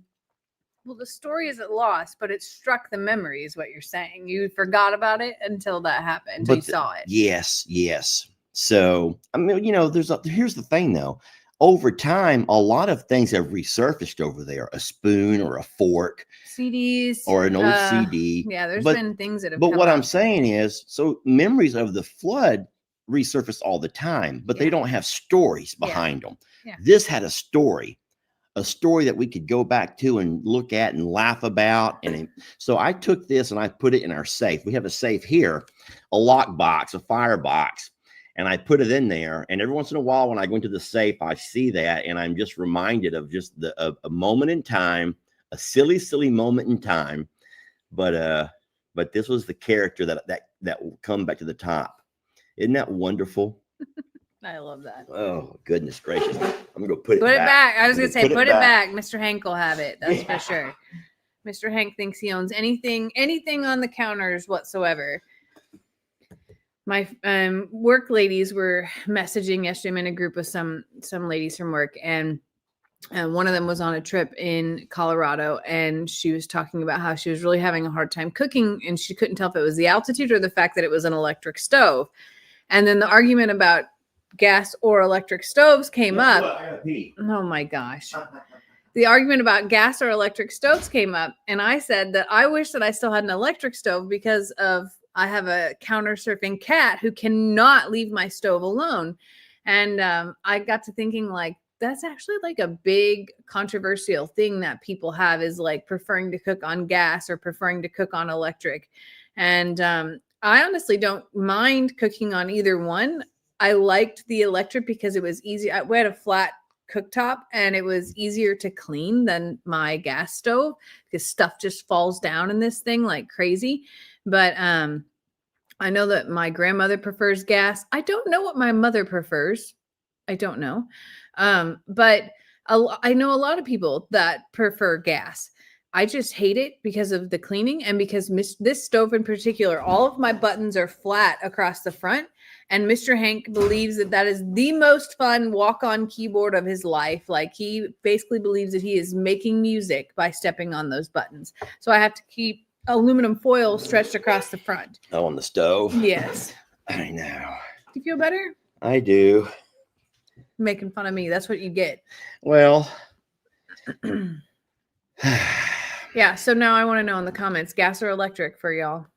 Well, the story isn't lost, but it struck the memory, is what you're saying. You forgot about it until that happened, until you saw it. Yes. So, I mean, here's the thing, though. Over time, a lot of things have resurfaced over there. A spoon or a fork. CDs. Or an old CD. Yeah, there's been things that have But what I'm saying is, so memories of the flood resurface all the time, but they don't have stories behind them. Yeah. This had a story that we could go back to and look at and laugh about. And so I took this and I put it in our safe. We have a safe here, a lock box, a fire box. And I put it in there, and every once in a while when I go into the safe, I see that, and I'm just reminded of just a moment in time, a silly moment in time. But this was the character that will come back to the top. Isn't that wonderful? I love that. Oh, goodness gracious. I'm going to put it back. Put it back. I was going to say, put it back. Mr. Hank will have it. That's for sure. Mr. Hank thinks he owns anything on the counters whatsoever. My work ladies were messaging yesterday. I'm in a group with some ladies from work, and one of them was on a trip in Colorado, and she was talking about how she was really having a hard time cooking, and she couldn't tell if it was the altitude or the fact that it was an electric stove. And then the argument about gas or electric stoves came up. What? I gotta pee. Oh my gosh. The argument about gas or electric stoves came up, and I said that I wish that I still had an electric stove because I have a counter surfing cat who cannot leave my stove alone. And I got to thinking, like, that's actually like a big controversial thing that people have, is like preferring to cook on gas or preferring to cook on electric. And I honestly don't mind cooking on either one. I liked the electric because it was easy. We had a flat cooktop and it was easier to clean than my gas stove because stuff just falls down in this thing like crazy. But I know that my grandmother prefers gas. I don't know what my mother prefers. I don't know. But I know a lot of people that prefer gas. I just hate it because of the cleaning and because this stove in particular, all of my buttons are flat across the front. And Mr. Hank believes that is the most fun walk-on keyboard of his life. Like, he basically believes that he is making music by stepping on those buttons. So I have to keep aluminum foil stretched across the front. Oh, on the stove? Yes. I know. Do you feel better? I do. Making fun of me. That's what you get. Well. Yeah, so now I want to know in the comments, gas or electric for y'all?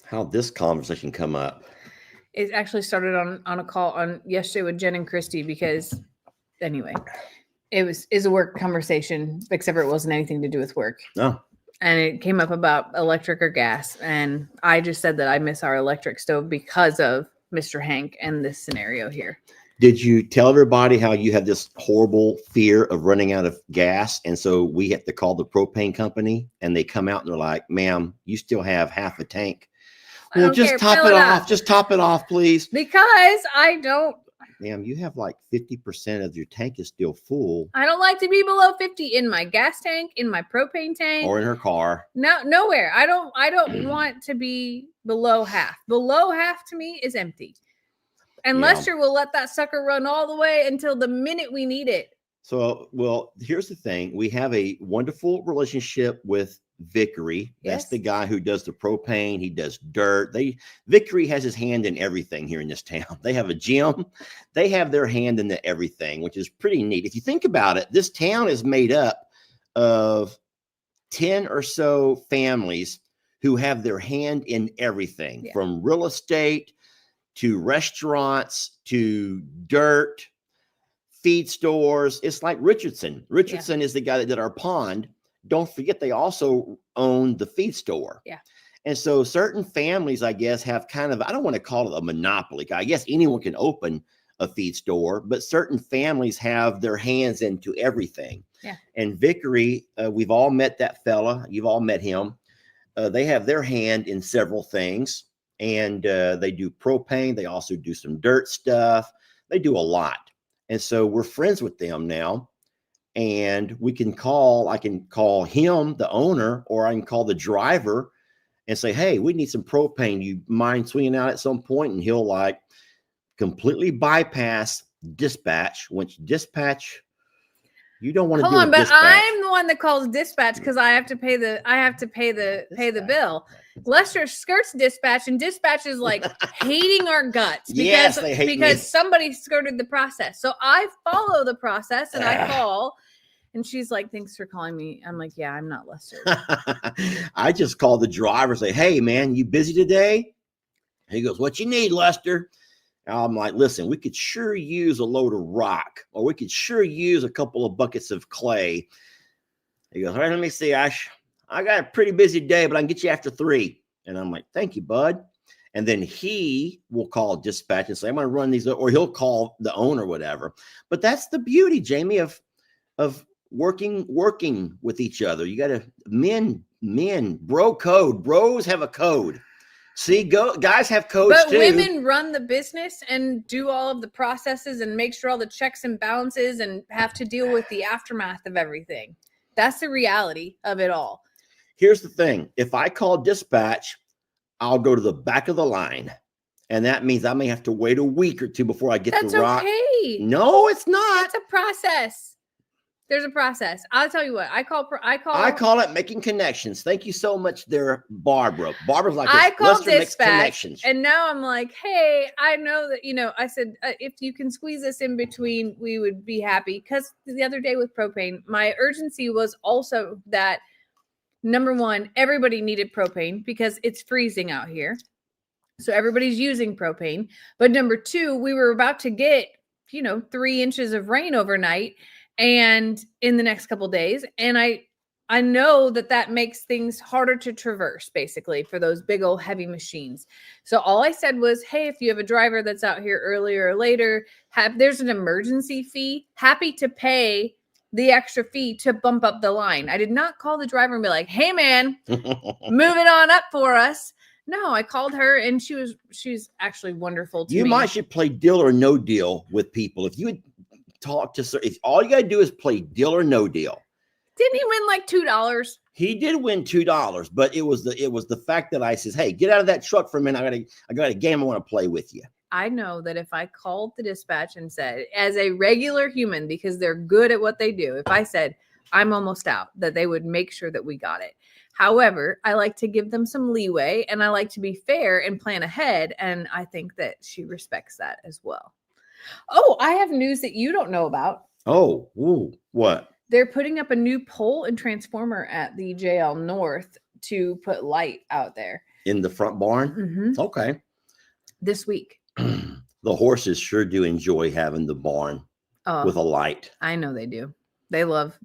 How'd this conversation come up? It actually started on a call on yesterday with Jen and Christy because, anyway, is a work conversation, except for it wasn't anything to do with work. Oh. And it came up about electric or gas. And I just said that I miss our electric stove because of Mr. Hank and this scenario here. Did you tell everybody how you have this horrible fear of running out of gas? And so we have to call the propane company and they come out and they're like, ma'am, you still have half a tank. Well, just top it off. Just top it off, please. Because I don't. Ma'am, you have like 50% of your tank is still full. I don't like to be below 50 in my gas tank, in my propane tank. Or in her car. No, nowhere. I don't want to be below half. Below half to me is empty. And Lester will let that sucker run all the way until the minute we need it. So, well, here's the thing. We have a wonderful relationship with Vickery. That's Yes. the guy who does the propane. He does dirt. Vickery has his hand in everything here in this town. They have a gym. They have their hand in everything, which is pretty neat. If you think about it, this town is made up of 10 or so families who have their hand in everything, from real estate to restaurants to dirt, feed stores. It's like Richardson. Richardson is the guy that did our pond. Don't forget, they also own the feed store. Yeah. And so certain families, I guess, have kind of, I don't want to call it a monopoly. I guess anyone can open a feed store, but certain families have their hands into everything. Yeah. And Vickery, we've all met that fella. You've all met him. They have their hand in several things, and they do propane. They also do some dirt stuff. They do a lot. And so we're friends with them now. And I can call him, the owner, or I can call the driver and say, hey, we need some propane. You mind swinging out at some point? And he'll like completely bypass dispatch, which dispatch, you don't want to do. Hold on, but dispatch. I'm the one that calls dispatch because I have to pay the bill. Lester skirts dispatch, and dispatch is like hating our guts because they hate me. Somebody skirted the process. So I follow the process and I call, and she's like, "Thanks for calling me." I'm like, "Yeah, I'm not Lester." I just call the driver, say, "Hey, man, you busy today?" He goes, "What you need, Lester?" I'm like, listen, we could sure use a load of rock, or we could sure use a couple of buckets of clay. He goes, all right, let me see. I got a pretty busy day, but I can get you after 3. And I'm like, thank you, bud. And then he will call dispatch and say, I'm going to run these, or he'll call the owner, whatever. But that's the beauty, Jamie, of working with each other. You got to bro code. Bros have a code. See, guys have codes but too. Women run the business and do all of the processes and make sure all the checks and balances and have to deal with the aftermath of everything. That's the reality of it all. Here's the thing. If I call dispatch, I'll go to the back of the line. And that means I may have to wait a week or 2 before I get the rock. That's okay. No, it's not. It's a process. There's a process. I'll tell you what. I call it making connections. Thank you so much there, Barbara. Barbara's like, I called dispatch, and now I'm like, hey, I know that, I said, if you can squeeze us in between, we would be happy. Because the other day with propane, my urgency was also that, number one, everybody needed propane because it's freezing out here. So everybody's using propane. But number 2, we were about to get, 3 inches of rain overnight and in the next couple of days. And I know that makes things harder to traverse, basically, for those big old heavy machines. So all I said was, hey, if you have a driver that's out here earlier or later, there's an emergency fee. Happy to pay the extra fee to bump up the line. I did not call the driver and be like, hey, man, move it on up for us. No, I called her, and she's actually wonderful to me. You should play deal or no deal with people. If you would talk to, if all you got to do is play deal or no deal. Didn't he win like $2? He did win $2, but it was the fact that I says, hey, get out of that truck for a minute. I got a game I want to play with you. I know that if I called the dispatch and said, as a regular human, because they're good at what they do, if I said, I'm almost out, that they would make sure that we got it. However, I like to give them some leeway, and I like to be fair and plan ahead. And I think that she respects that as well. Oh, I have news that you don't know about. Oh, ooh, what? They're putting up a new pole and transformer at the JL North to put light out there. In the front barn? Mm-hmm. Okay. This week. The horses sure do enjoy having the barn with a light. I know they do. They love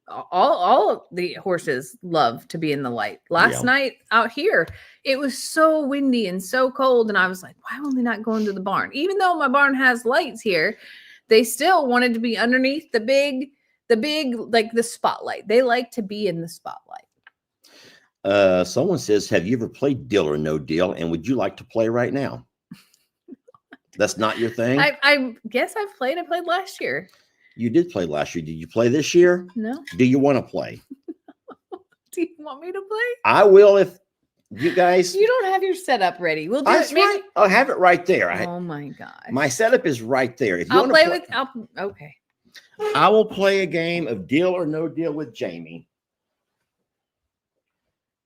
all the horses love to be in the light. Last night out here, it was so windy and so cold. And I was like, why are they not going to the barn? Even though my barn has lights here, they still wanted to be underneath the big, like the spotlight. They like to be in the spotlight. Someone says, have you ever played Deal or No Deal? And would you like to play right now? That's not your thing? I guess I've played. I played last year. You did play last year. Did you play this year? No. Do you want to play? Do you want me to play? I will if you guys. You don't have your setup ready. We'll do it. Right. I'll have it right there. Oh my gosh. My setup is right there. If you I'll play with. Okay. I will play a game of Deal or No Deal with Jamie.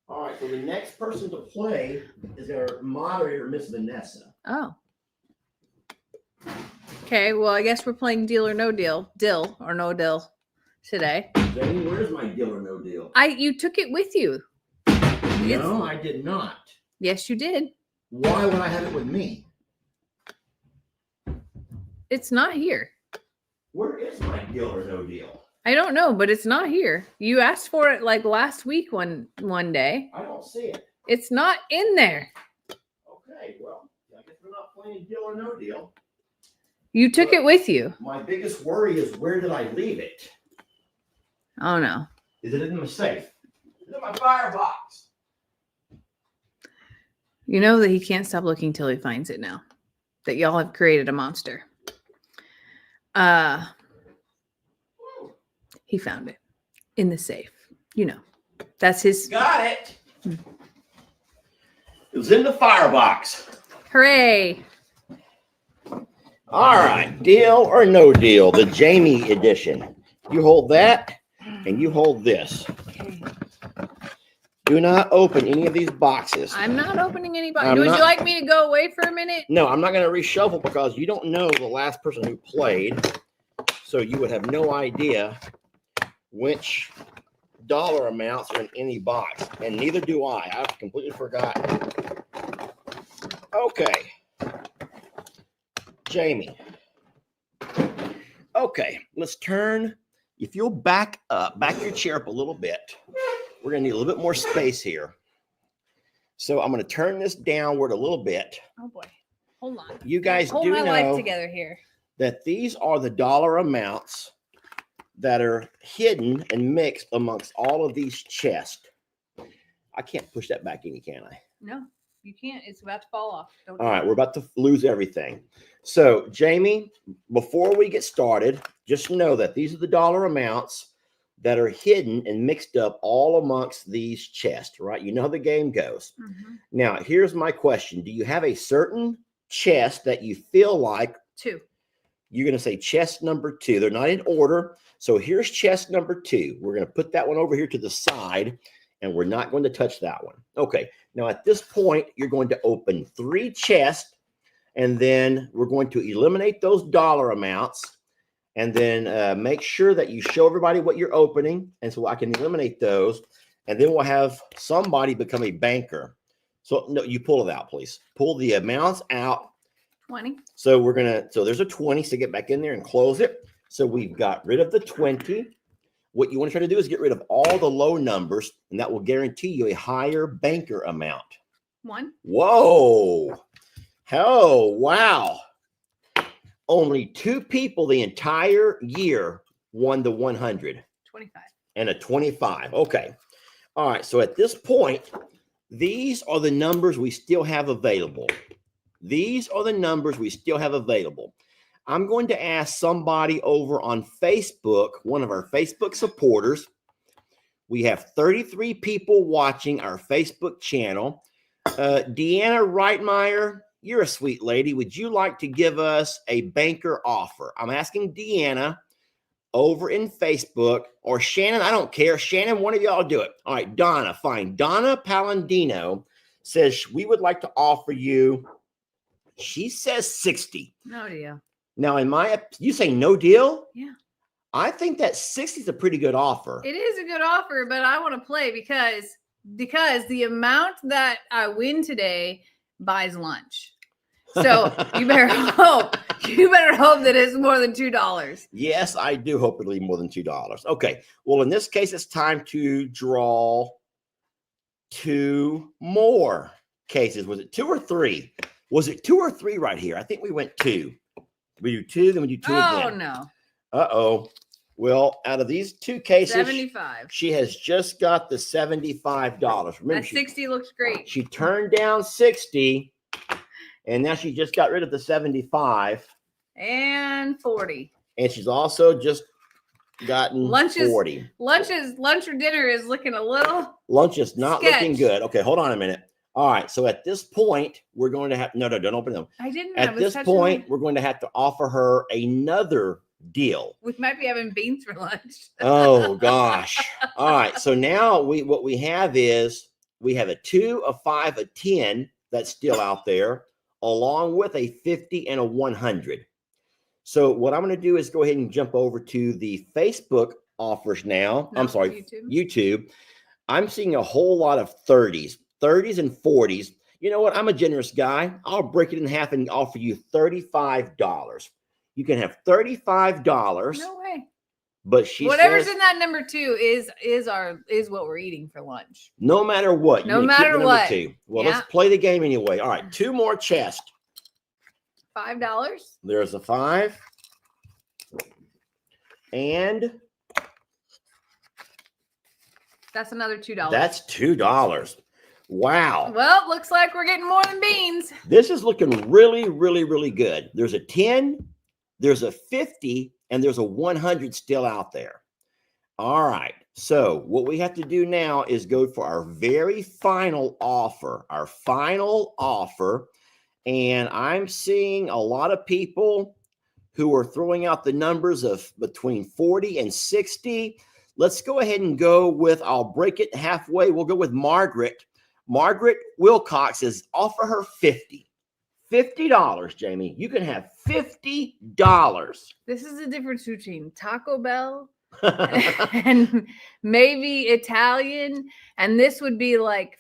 All right, so the next person to play is our moderator, Miss Vanessa. Oh. Okay, well, I guess we're playing Deal or No Deal. Dill or No Dill today. Jamie, where's my deal or no deal? You took it with you. No, I did not. Yes, you did. Why would I have it with me? It's not here. Where is my deal or no deal? I don't know, but it's not here. You asked for it like last week one day. I don't see it. It's not in there. Okay, well, I guess we're not playing deal or no deal. You took it with you. My biggest worry is where did I leave it? Oh no. Is it in my safe? Is it in my firebox? You know that he can't stop looking till he finds it now. That y'all have created a monster. He found it in the safe. You know. That's his. Got it. It was in the firebox. Hooray. All right, deal or no deal, the Jamie edition. You hold that, and you hold this. Okay. Do not open any of these boxes. I'm not opening any box. Would you like me to go away for a minute? No, I'm not going to reshuffle because you don't know the last person who played, so you would have no idea which dollar amounts are in any box, and neither do I. I've completely forgotten. Okay. Jamie. Okay, let's turn. If you'll back your chair up a little bit, we're going to need a little bit more space here. So I'm going to turn this downward a little bit. Oh boy. Hold on. You guys Hold do my life know together here. that these are the dollar amounts that are hidden and mixed amongst all of these chests. I can't push that back any, can I? No, you can't. It's about to fall off. Don't All right, we're about to lose everything. So, Jamie, before we get started, just know that these are the dollar amounts that are hidden and mixed up all amongst these chests, right? You know how the game goes. Mm-hmm. Now, here's my question. Do you have a certain chest that you feel like 2? You're going to say chest number 2. They're not in order. So here's chest number 2. We're going to put that one over here to the side, and we're not going to touch that one. Okay. Now, at this point, you're going to open 3 chests, and then we're going to eliminate those dollar amounts, and then make sure that you show everybody what you're opening, and so I can eliminate those, and then we'll have somebody become a banker. So, no, you pull it out, please. Pull the amounts out. 20. So we're going to, so there's a 20, so get back in there and close it. So we've got rid of the 20. What you want to try to do is get rid of all the low numbers, and that will guarantee you a higher banker amount. 1. Whoa. Oh, wow. Only 2 people the entire year won the 100. 25. And a 25. Okay. All right. So at this point, these are the numbers we still have available. These are the numbers we still have available. I'm going to ask somebody over on Facebook, one of our Facebook supporters. We have 33 people watching our Facebook channel. Deanna Reitmeyer, you're a sweet lady. Would you like to give us a banker offer? I'm asking Deanna over in Facebook, or Shannon, I don't care. Shannon, one of y'all do it. All right, Donna, fine. Donna Palandino says we would like to offer you, she says 60. No deal. Now, you say no deal? Yeah. I think that 60 is a pretty good offer. It is a good offer, but I want to play because the amount that I win today buys lunch. So you better hope that it's more than $2. Yes, I do hope it'll be more than $2. Okay. Well, in this case, it's time to draw 2 more cases. Was it 2 or 3? Was it 2 or 3 right here? I think we went 2. We do 2, then we do 2 again. Oh, no. Uh-oh. Well, out of these 2 cases, 75. She has just got the $75. Remember, That 60 looks great. She turned down 60, and now she just got rid of the 75. And 40. And she's also just gotten 40. Lunch or dinner is looking a little Lunch is not sketch. looking good. Okay, hold on a minute. All right, so at this point, we're going to have, no, don't open them. I didn't. At this point, we're going to have to offer her another deal. We might be having beans for lunch. Oh gosh. All right. So now what we have is We have a 2, a 5, a 10 that's still out there, along with a 50 and a 100. So what I'm going to do is go ahead and jump over to the Facebook offers now. No, I'm sorry, YouTube. YouTube. I'm seeing a whole lot of 30s and 40s. You know what? I'm a generous guy. I'll break it in half and offer you $35. You can have $35. No way. But she whatever's says, in that number 2 is what we're eating for lunch. no matter what. No matter what. 2. Well, Yeah. let's play the game anyway. All right, 2 more chests. $5. There's a 5. And That's another $2. that's $2. Wow. Well, looks like we're getting more than beans. This is looking really, really, really good. There's a 10, there's a 50, and there's a 100 still out there. All right. So what we have to do now is go for our very final offer, And I'm seeing a lot of people who are throwing out the numbers of between 40 and 60. Let's go ahead and go with, I'll break it halfway. We'll go with Margaret. Margaret Wilcox is offer her 50. $50, Jamie. You can have $50. This is the difference between Taco Bell and maybe Italian. And this would be like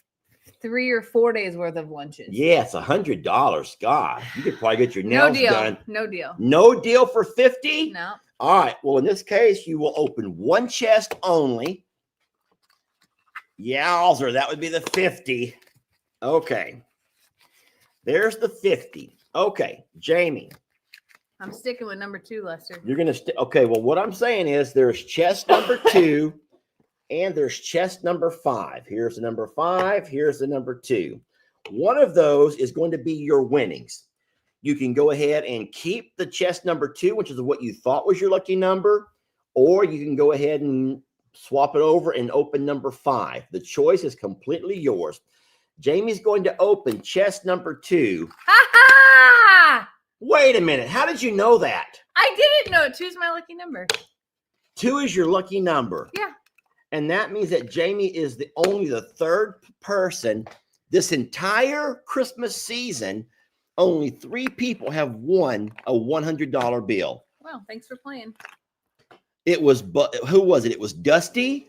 3 or 4 days worth of lunches. Yeah, it's $100. God, you could probably get your nails done. No deal. No deal for 50? No. All right. Well, in this case, you will open one chest only. Yowzer, that would be the 50. Okay. There's the 50. Okay, Jamie. I'm sticking with number 2, Lester. You're going to okay, well, what I'm saying is there's chest number 2 and there's chest number 5. Here's the number 5. Here's the number 2. One of those is going to be your winnings. You can go ahead and keep the chest number 2, which is what you thought was your lucky number, or you can go ahead and swap it over and open number 5. The choice is completely yours. Jamie's going to open chest number 2. Ha ha! Wait a minute. How did you know that? I didn't know. 2 is my lucky number. 2 is your lucky number. Yeah. And that means that Jamie is only the 3rd person this entire Christmas season. Only 3 people have won a $100 bill. Well, thanks for playing. It was, who was it? It was Dusty.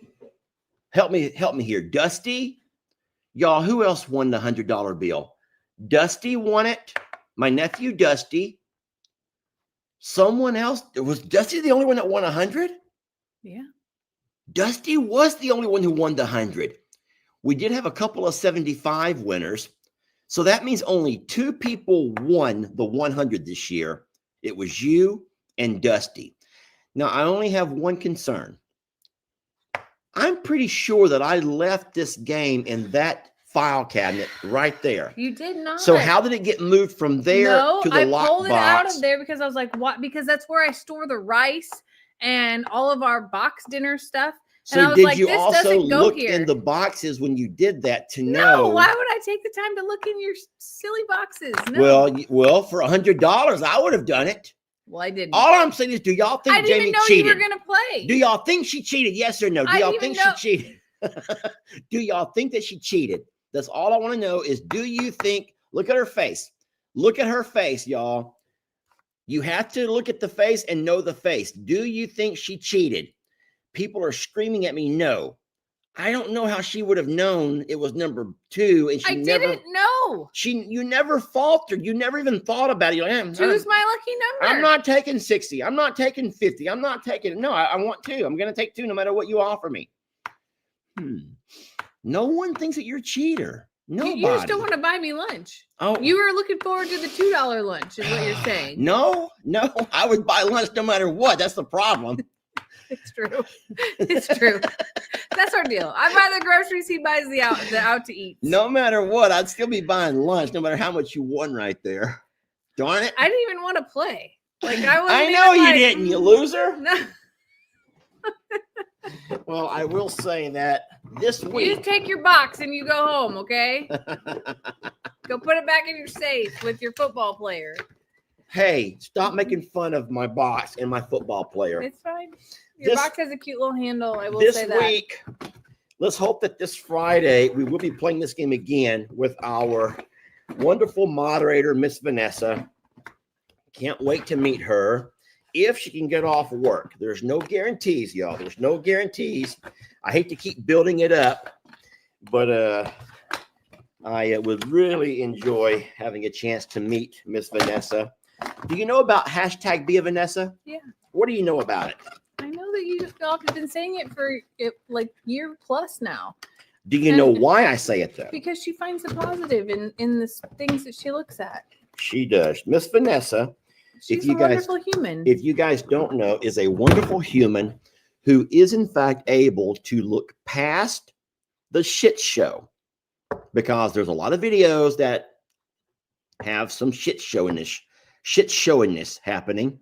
Help me here. Dusty. Y'all, who else won the $100 bill? Dusty won it. My nephew, Dusty. Someone else. Was Dusty the only one that won 100? Yeah. Dusty was the only one who won the 100. We did have a couple of 75 winners. So that means only 2 people won the 100 this year. It was you and Dusty. Now, I only have one concern. I'm pretty sure that I left this game in that file cabinet right there. You did not. So how did it get moved from there to the lockbox? I pulled it out of there because I was like, what? Because that's where I store the rice and all of our box dinner stuff. And So did you also look in the boxes when you did that to know? No, why would I take the time to look in your silly boxes? No. Well, for $100, I would have done it. Well, I didn't. All I'm saying is, do y'all think I didn't Jamie even know cheated? you were going to play. Do y'all think she cheated? Yes or no? Do y'all think she cheated? Do y'all think that she cheated? That's all I want to know is, do you think, look at her face. Look at her face, y'all. You have to look at the face and know the face. Do you think she cheated? People are screaming at me, no. I don't know how she would have known it was number 2. And she didn't know. You never faltered. You never even thought about it. You're like, 2 is my lucky number. I'm not taking 60. I'm not taking 50. I'm not taking it. No, I want 2. I'm going to take 2 no matter what you offer me. No one thinks that you're a cheater. Nobody. You just don't want to buy me lunch. Oh, You were looking forward to the $2 lunch is what you're saying. No, I would buy lunch no matter what. That's the problem. It's true. It's true. That's our deal. I buy the groceries. He buys the out to eat. No matter what, I'd still be buying lunch no matter how much you won right there. Darn it. I didn't even want to play. Like I know you didn't, you loser. No. Well, I will say that this week. You just take your box and you go home, okay? Go put it back in your safe with your football player. Hey, stop making fun of my box and my football player. It's fine. Your box has a cute little handle. I will say that. This week, let's hope that this Friday we will be playing this game again with our wonderful moderator, Miss Vanessa. Can't wait to meet her if she can get off work. There's no guarantees, y'all. There's no guarantees. I hate to keep building it up, but I would really enjoy having a chance to meet Miss Vanessa. Do you know about hashtag Be a Vanessa? Yeah. What do you know about it? I know that you all have been saying it for like year plus now. Do you know why I say it though? Because she finds the positive in the things that she looks at. She does. Miss Vanessa, She's a wonderful human. If you guys don't know, is a wonderful human who is in fact able to look past the shit show, because there's a lot of videos that have some shit showiness happening.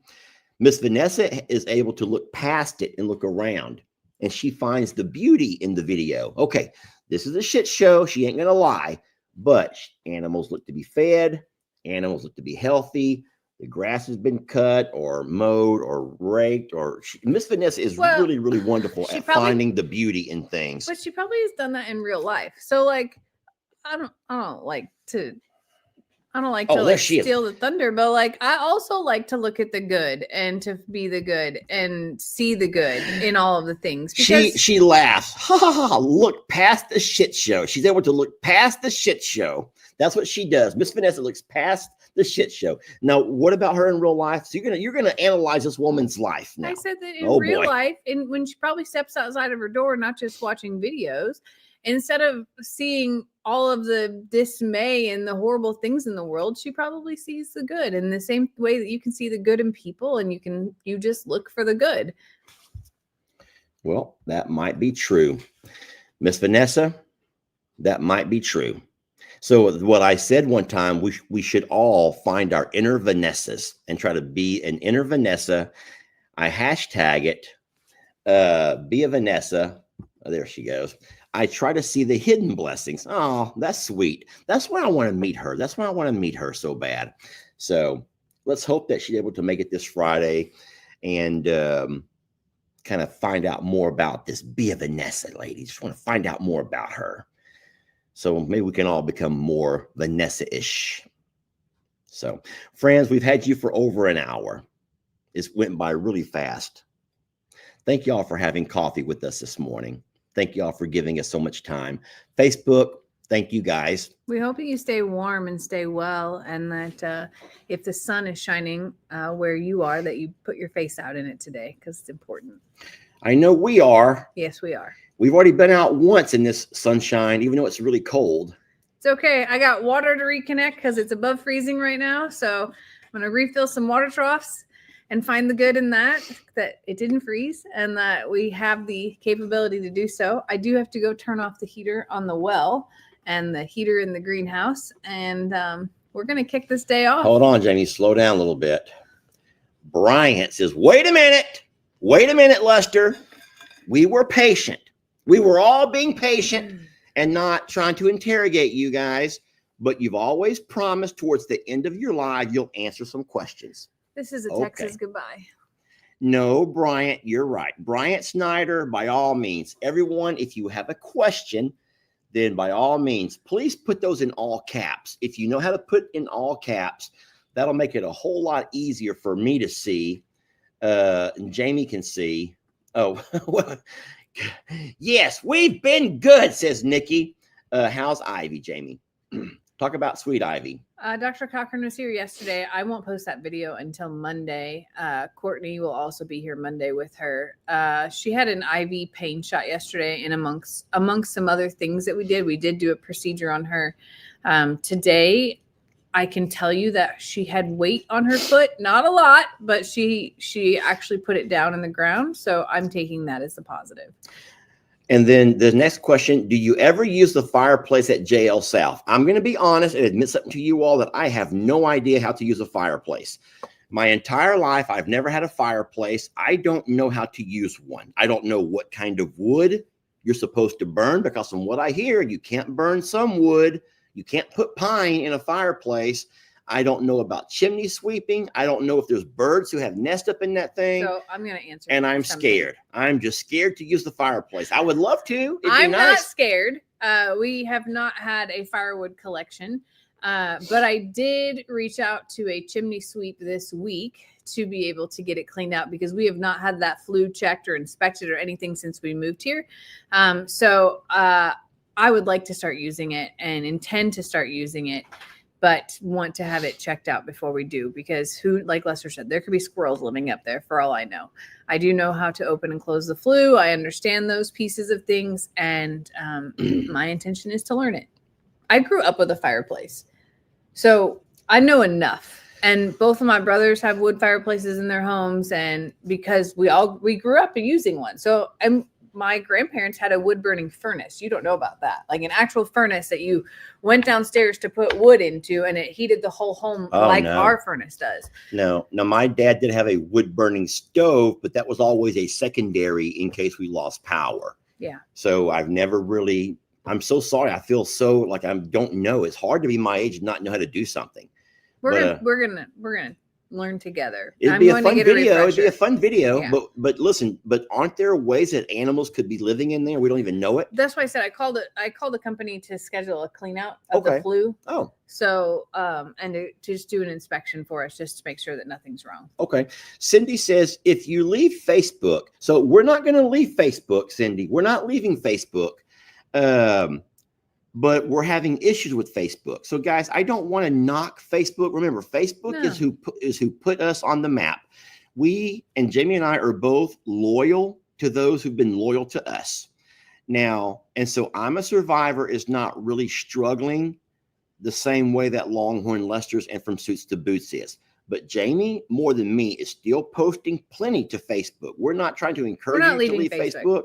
Miss Vanessa is able to look past it and look around, and she finds the beauty in the video. Okay, this is a shit show. She ain't gonna lie, but animals look to be fed. Animals look to be healthy. The grass has been cut or mowed or raked. Or Miss Vanessa is really, really wonderful at finding the beauty in things. But she probably has done that in real life. So like, I don't like to like steal the thunder, but like I also like to look at the good and to be the good and see the good in all of the things. She laughs. Ha ha ha! Look past the shit show. She's able to look past the shit show. That's what she does. Miss Vanessa looks past the shit show. Now, what about her in real life? So you're gonna analyze this woman's life now. I said that in real life, and when she probably steps outside of her door, not just watching videos, instead of seeing all of the dismay and the horrible things in the world, she probably sees the good in the same way that you can see the good in people, and you just look for the good. Well, that might be true. Miss Vanessa, that might be true. So what I said one time, we should all find our inner Vanessas and try to be an inner Vanessa. I hashtag it, be a Vanessa. Oh, there she goes. I try to see the hidden blessings. Oh, that's sweet. That's why I want to meet her. That's why I want to meet her so bad. So let's hope that she's able to make it this Friday and kind of find out more about this Be a Vanessa lady. Just want to find out more about her. So maybe we can all become more Vanessa-ish. So, friends, we've had you for over an hour. It went by really fast. Thank y'all for having coffee with us this morning. Thank y'all for giving us so much time. Facebook, thank you guys. We hope that you stay warm and stay well, and that if the sun is shining where you are, that you put your face out in it today, because it's important. I know we are. Yes, we are. We've already been out once in this sunshine, even though it's really cold. It's okay. I got water to reconnect because it's above freezing right now. So I'm going to refill some water troughs and find the good in that it didn't freeze and that we have the capability to do so. I do have to go turn off the heater on the well and the heater in the greenhouse. And we're going to kick this day off. Hold on, Jamie. Slow down a little bit. Bryant says, wait a minute. Wait a minute, Lester. We were patient. We were all being patient and not trying to interrogate you guys, but you've always promised towards the end of your life, you'll answer some questions. This is a Texas goodbye. No, Bryant, you're right. Bryant Snyder, by all means, everyone, if you have a question, then by all means, please put those in all caps. If you know how to put in all caps, that'll make it a whole lot easier for me to see. And Jamie can see. Oh, well, yes, we've been good, says Nikki. How's Ivy, Jamie? Talk about sweet Ivy. Dr. Cochran was here yesterday. I won't post that video until Monday. Courtney will also be here Monday with her. She had an IV pain shot yesterday, and amongst some other things that we did do a procedure on her. Today, I can tell you that she had weight on her foot, not a lot, but she actually put it down in the ground. So I'm taking that as a positive. And then the next question, do you ever use the fireplace at JL South? I'm going to be honest and admit something to you all that I have no idea how to use a fireplace. My entire life, I've never had a fireplace. I don't know how to use one. I don't know what kind of wood you're supposed to burn, because from what I hear, you can't burn some wood. You can't put pine in a fireplace. I don't know about chimney sweeping. I don't know if there's birds who have nest up in that thing. So I'm going to answer. And I'm something. scared. I'm just scared to use the fireplace. I would love to. I'm not scared. We have not had a firewood collection, but I did reach out to a chimney sweep this week to be able to get it cleaned out because we have not had that flue checked or inspected or anything since we moved here. So I would like to start using it and intend to start using it, but want to have it checked out before we do, because like Lester said, there could be squirrels living up there for all I know. I do know how to open and close the flue. I understand those pieces of things, and my intention is to learn it. I grew up with a fireplace, so I know enough. And both of my brothers have wood fireplaces in their homes, and because we grew up using one. So my grandparents had a wood burning furnace. You don't know about that. Like an actual furnace that you went downstairs to put wood into, and it heated the whole home our furnace does. No, my dad did have a wood burning stove, but that was always a secondary in case we lost power. Yeah. So I've never really, I'm so sorry. I feel so like I don't know. It's hard to be my age and not know how to do something. We're gonna learn together. It'd be a fun video. It'd be a fun video. Yeah. But listen, aren't there ways that animals could be living in there? We don't even know it. That's why I said I called the company to schedule a clean out of the flue. Oh. So and to just do an inspection for us just to make sure that nothing's wrong. Okay. Cindy says if you leave Facebook, so we're not going to leave Facebook, Cindy. We're not leaving Facebook. But we're having issues with Facebook. So guys, I don't want to knock Facebook. Remember, Facebook is who put us on the map. We and Jamie and I are both loyal to those who've been loyal to us. Now, and so I'm a Survivor is not really struggling the same way that Longhorn Lester's and From Suits to Boots is. But Jamie, more than me, is still posting plenty to Facebook. We're not trying to encourage you to leave Facebook.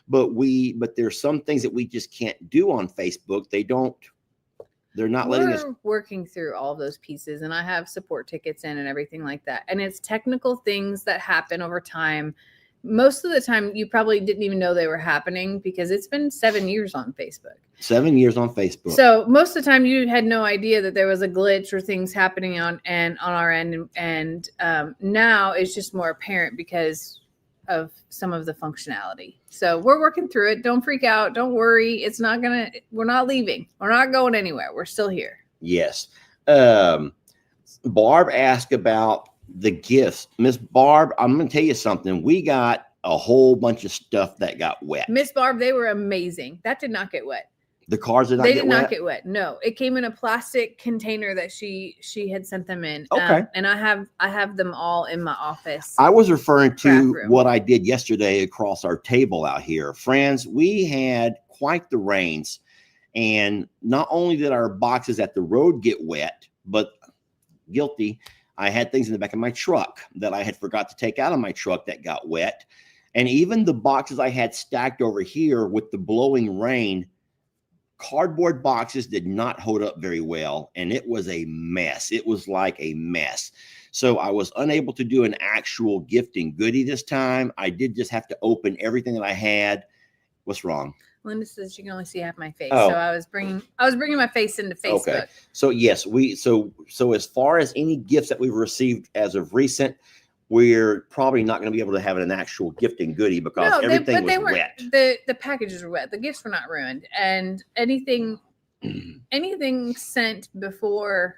But there's some things that we just can't do on Facebook. They're not letting us. We're working through all of those pieces, and I have support tickets in and everything like that. And it's technical things that happen over time. Most of the time, you probably didn't even know they were happening because it's been 7 years on Facebook. 7 years on Facebook. So most of the time, you had no idea that there was a glitch or things happening on our end. And now it's just more apparent because of some of the functionality. So we're working through it. Don't freak out. Don't worry. We're not leaving. We're not going anywhere. We're still here. Yes. Barb asked about the gifts. Miss Barb, I'm going to tell you something. We got a whole bunch of stuff that got wet. Miss Barb, they were amazing. That did not get wet. The cars did not get wet? They did not get wet. No, it came in a plastic container that she had sent them in. Okay. And I have them all in my office. I was referring to what I did yesterday across our table out here. Friends, we had quite the rains. And not only did our boxes at the road get wet, but guilty, I had things in the back of my truck that I had forgot to take out of my truck that got wet. And even the boxes I had stacked over here with the blowing rain, cardboard boxes did not hold up very well, and it was a mess. It was like a mess. So I was unable to do an actual gifting goodie this time. I did just have to open everything that I had. What's wrong? Linda says you can only see half my face. Oh. So I was bringing my face into Facebook. Okay. So yes, so as far as any gifts that we've received as of recent, we're probably not going to be able to have an actual gifting goodie because everything was wet. The packages were wet. The gifts were not ruined. And anything sent before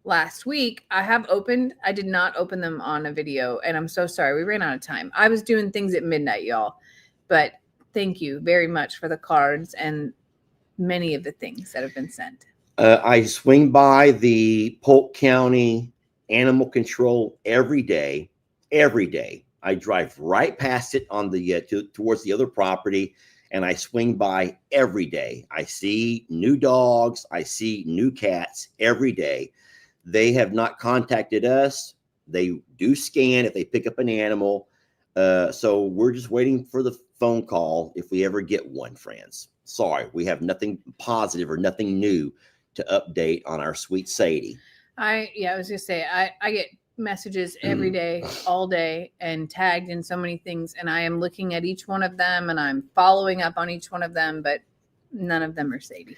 last week, I have opened. I did not open them on a video, and I'm so sorry. We ran out of time. I was doing things at midnight, y'all. But thank you very much for the cards and many of the things that have been sent. I swing by the Polk County Animal Control every day. I drive right past it on the towards the other property, and I swing by every day. I see new dogs. I see new cats every day. They have not contacted us. They do scan if they pick up an animal. So we're just waiting for the phone call if we ever get one, friends. Sorry, we have nothing positive or nothing new to update on our sweet Sadie. I was gonna say I get messages every day, all day, and tagged in so many things, and I am looking at each one of them and I'm following up on each one of them, but none of them are Sadie.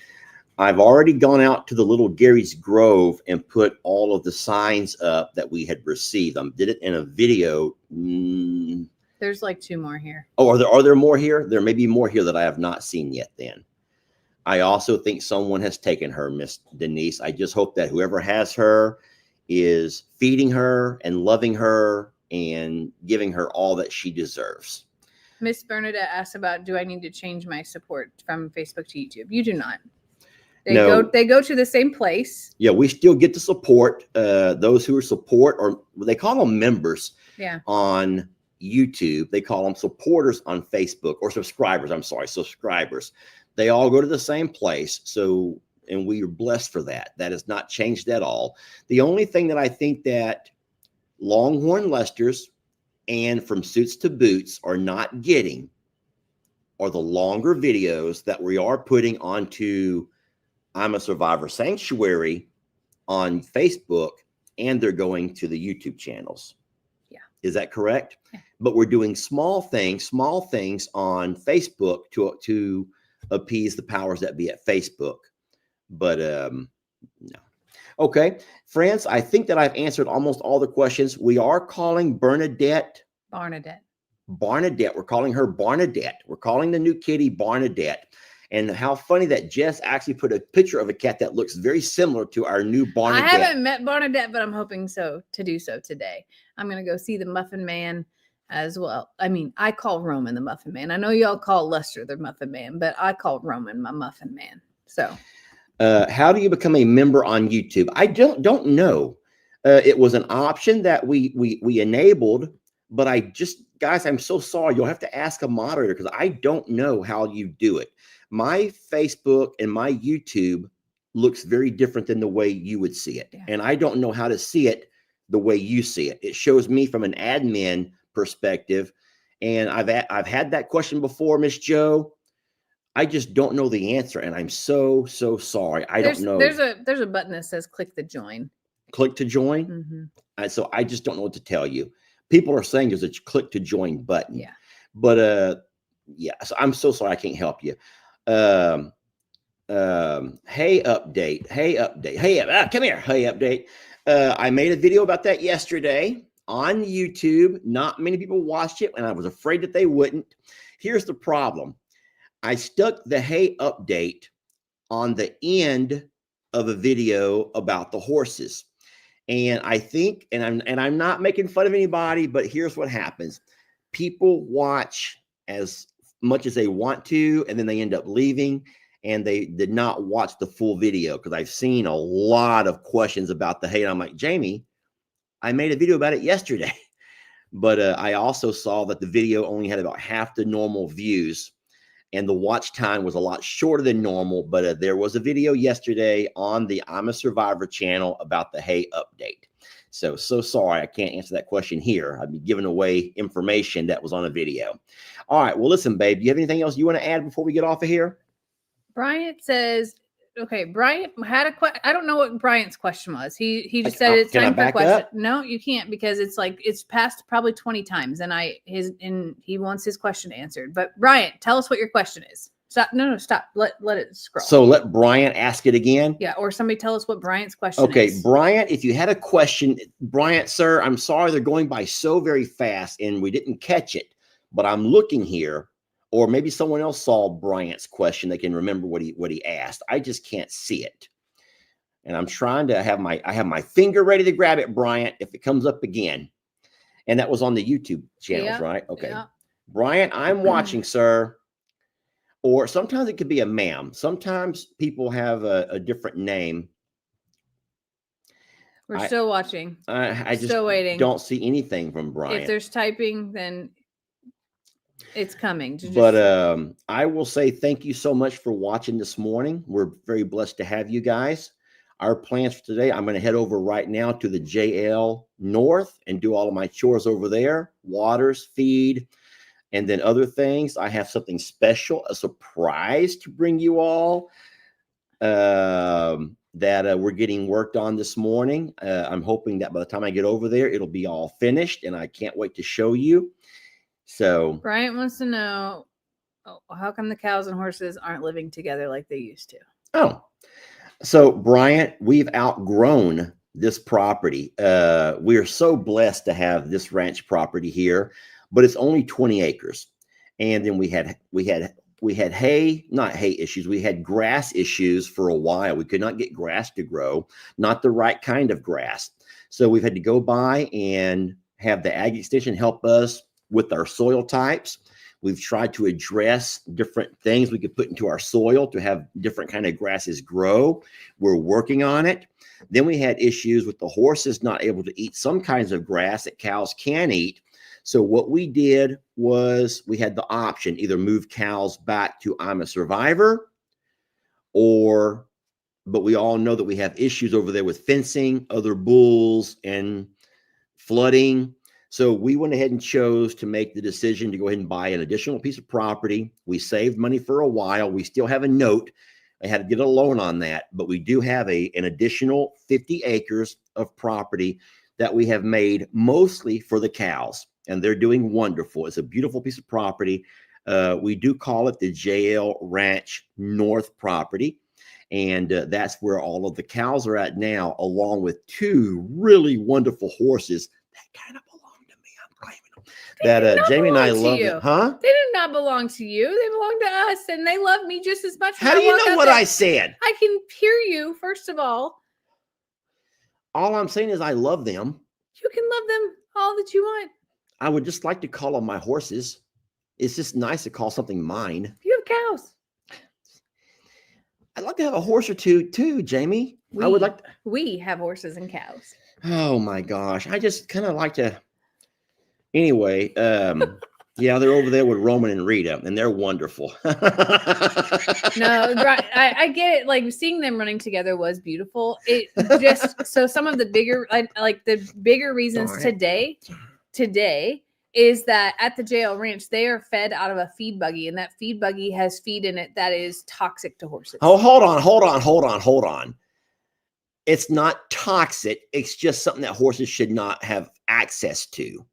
I've already gone out to the little Gary's Grove and put all of the signs up that we had received. I did it in a video. There's like 2 more here. Oh, are there more here? There may be more here that I have not seen yet then. I also think someone has taken her, Miss Denise. I just hope that whoever has her is feeding her and loving her and giving her all that she deserves. Miss Bernadette asked about, do I need to change my support from Facebook to YouTube? You do not. They go to the same place. Yeah, we still get to support those who are support, or they call them members. Yeah. On YouTube, they call them supporters on Facebook, or subscribers. I'm sorry, subscribers. They all go to the same place. So, and we are blessed for that. That has not changed at all. The only thing that I think that Longhorn Lesters and From Suits to Boots are not getting are the longer videos that we are putting onto I'm a Survivor Sanctuary on Facebook, and they're going to the YouTube channels. Yeah. Is that correct? Yeah. But we're doing small things on Facebook to appease the powers that be at Facebook. But no. Okay, friends, I think that I've answered almost all the questions. We are calling Barnadette. We're calling her Barnadette. We're calling the new kitty Barnadette. And how funny that Jess actually put a picture of a cat that looks very similar to our new Barnadette. I haven't met Barnadette, but I'm hoping to do so today. I'm going to go see the Muffin Man as well. I mean, I call Roman the Muffin Man. I know y'all call Lester the Muffin Man, but I call Roman my Muffin Man. So, how do you become a member on YouTube? I don't know. It was an option that we enabled, but guys, I'm so sorry. You'll have to ask a moderator because I don't know how you do it. My Facebook and my YouTube looks very different than the way you would see it. Yeah. And I don't know how to see it the way you see it. It shows me from an admin perspective. And I've had that question before, Miss Joe. I just don't know the answer. And I'm so sorry. I don't know. There's a button that says click to join. Click to join. Mm-hmm. So I just don't know what to tell you. People are saying there's a click to join button. Yeah. But yeah, so I'm so sorry I can't help you. Hey update. Come here. Hey update. I made a video about that yesterday on YouTube. Not many people watched it, and I was afraid that they wouldn't. Here's the problem. I stuck the hey update on the end of a video about the horses. And I think, and I'm not making fun of anybody, but here's what happens. People watch as much as they want to, and then they end up leaving, and they did not watch the full video, because I've seen a lot of questions about the hate. I'm like, Jamie, I made a video about it yesterday. But I also saw that the video only had about half the normal views, and the watch time was a lot shorter than normal. But there was a video yesterday on the I'm a Survivor channel about the hay update. So sorry, I can't answer that question here. I'd be giving away information that was on a video. All right, well, listen, babe, do you have anything else you want to add before we get off of here? Bryant says, okay, Bryant had a question. I don't know what Bryant's question was. He just said it's time for a question. Up? No, you can't, because it's passed probably 20 times, and he wants his question answered. But Bryant, tell us what your question is. Stop. No, stop. Let it scroll. So let Bryant ask it again. Yeah, or somebody tell us what Bryant's question is. Okay, Bryant, if you had a question, Bryant, sir, I'm sorry they're going by so very fast and we didn't catch it, but I'm looking here, or maybe someone else saw Bryant's question. They can remember what he asked. I just can't see it. And I'm trying to have my finger ready to grab it, Bryant, if it comes up again. And that was on the YouTube channels, right? Okay. Yeah. Bryant, I'm watching, sir. Or sometimes it could be a ma'am. Sometimes people have a different name. We're still watching. I just still waiting. Don't see anything from Bryant. If there's typing, then it's coming. But I will say thank you so much for watching this morning. We're very blessed to have you guys. Our plans for today, I'm going to head over right now to the JL North and do all of my chores over there. Waters, feed, and then other things. I have something special, a surprise to bring you all that we're getting worked on this morning. I'm hoping that by the time I get over there, it'll be all finished, and I can't wait to show you. So Bryant wants to know, how come the cows and horses aren't living together like they used to? Oh, So, Bryant, we've outgrown this property. We are so blessed to have this ranch property here, but it's only 20 acres. And then we had hay, not hay issues. We had grass issues for a while. We could not get grass to grow, not the right kind of grass. So we've had to go by and have the ag extension help us with our soil types. We've tried to address different things we could put into our soil to have different kind of grasses grow. We're working on it. Then we had issues with the horses not able to eat some kinds of grass that cows can eat. So what we did was we had the option, either move cows back to I'm a Survivor, but we all know that we have issues over there with fencing, other bulls, and flooding. So we went ahead and chose to make the decision to go ahead and buy an additional piece of property. We saved money for a while. We still have a note. I had to get a loan on that, but we do have an additional 50 acres of property that we have made mostly for the cows, and they're doing wonderful. It's a beautiful piece of property. We do call it the JL Ranch North property, and that's where all of the cows are at now, along with two really wonderful horses that kind of belong to me. I'm claiming them. That Jamie and I love it. Huh? They did not belong to you. They belong to us, and they love me just as much. How do you know what I said? I can hear you, first of all. All I'm saying is I love them. You can love them all that you want. I would just like to call them my horses. It's just nice to call something mine. You have cows. I'd like to have a horse or two too, Jamie. I would like to... We have horses and cows. Oh my gosh. I just kind of like to. Anyway, yeah, they're over there with Roman and Rita, and they're wonderful. No, right. I get it. Like seeing them running together was beautiful. It just so some of the bigger, like the bigger reasons today is that at the JL Ranch, they are fed out of a feed buggy, and that feed buggy has feed in it that is toxic to horses. Oh, hold on. It's not toxic. It's just something that horses should not have access to.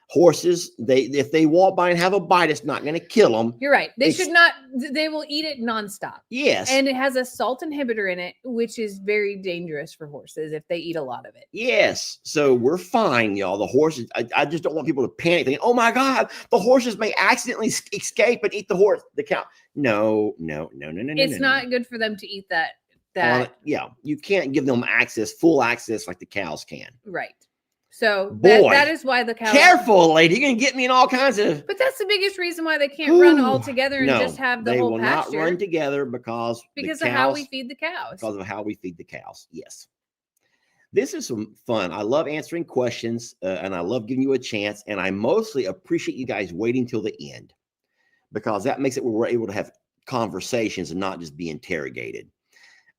Horses, if they walk by and have a bite, it's not going to kill them. You're right. They should not. They will eat it nonstop. Yes. And it has a salt inhibitor in it, which is very dangerous for horses if they eat a lot of it. Yes. So we're fine, y'all. The horses, I just don't want people to panic thinking, oh my God, the horses may accidentally escape and eat the cow. No. It's not good for them to eat that. Yeah. You can't give them full access like the cows can. Right. So Boy, that is why the cows. Careful, lady. You're going to get me in all kinds of. But that's the biggest reason why they can't run all together and just have the whole pasture. They will not run together because of how we feed the cows. Because of how we feed the cows. Yes. This is some fun. I love answering questions and I love giving you a chance. And I mostly appreciate you guys waiting till the end because that makes it where we're able to have conversations and not just be interrogated.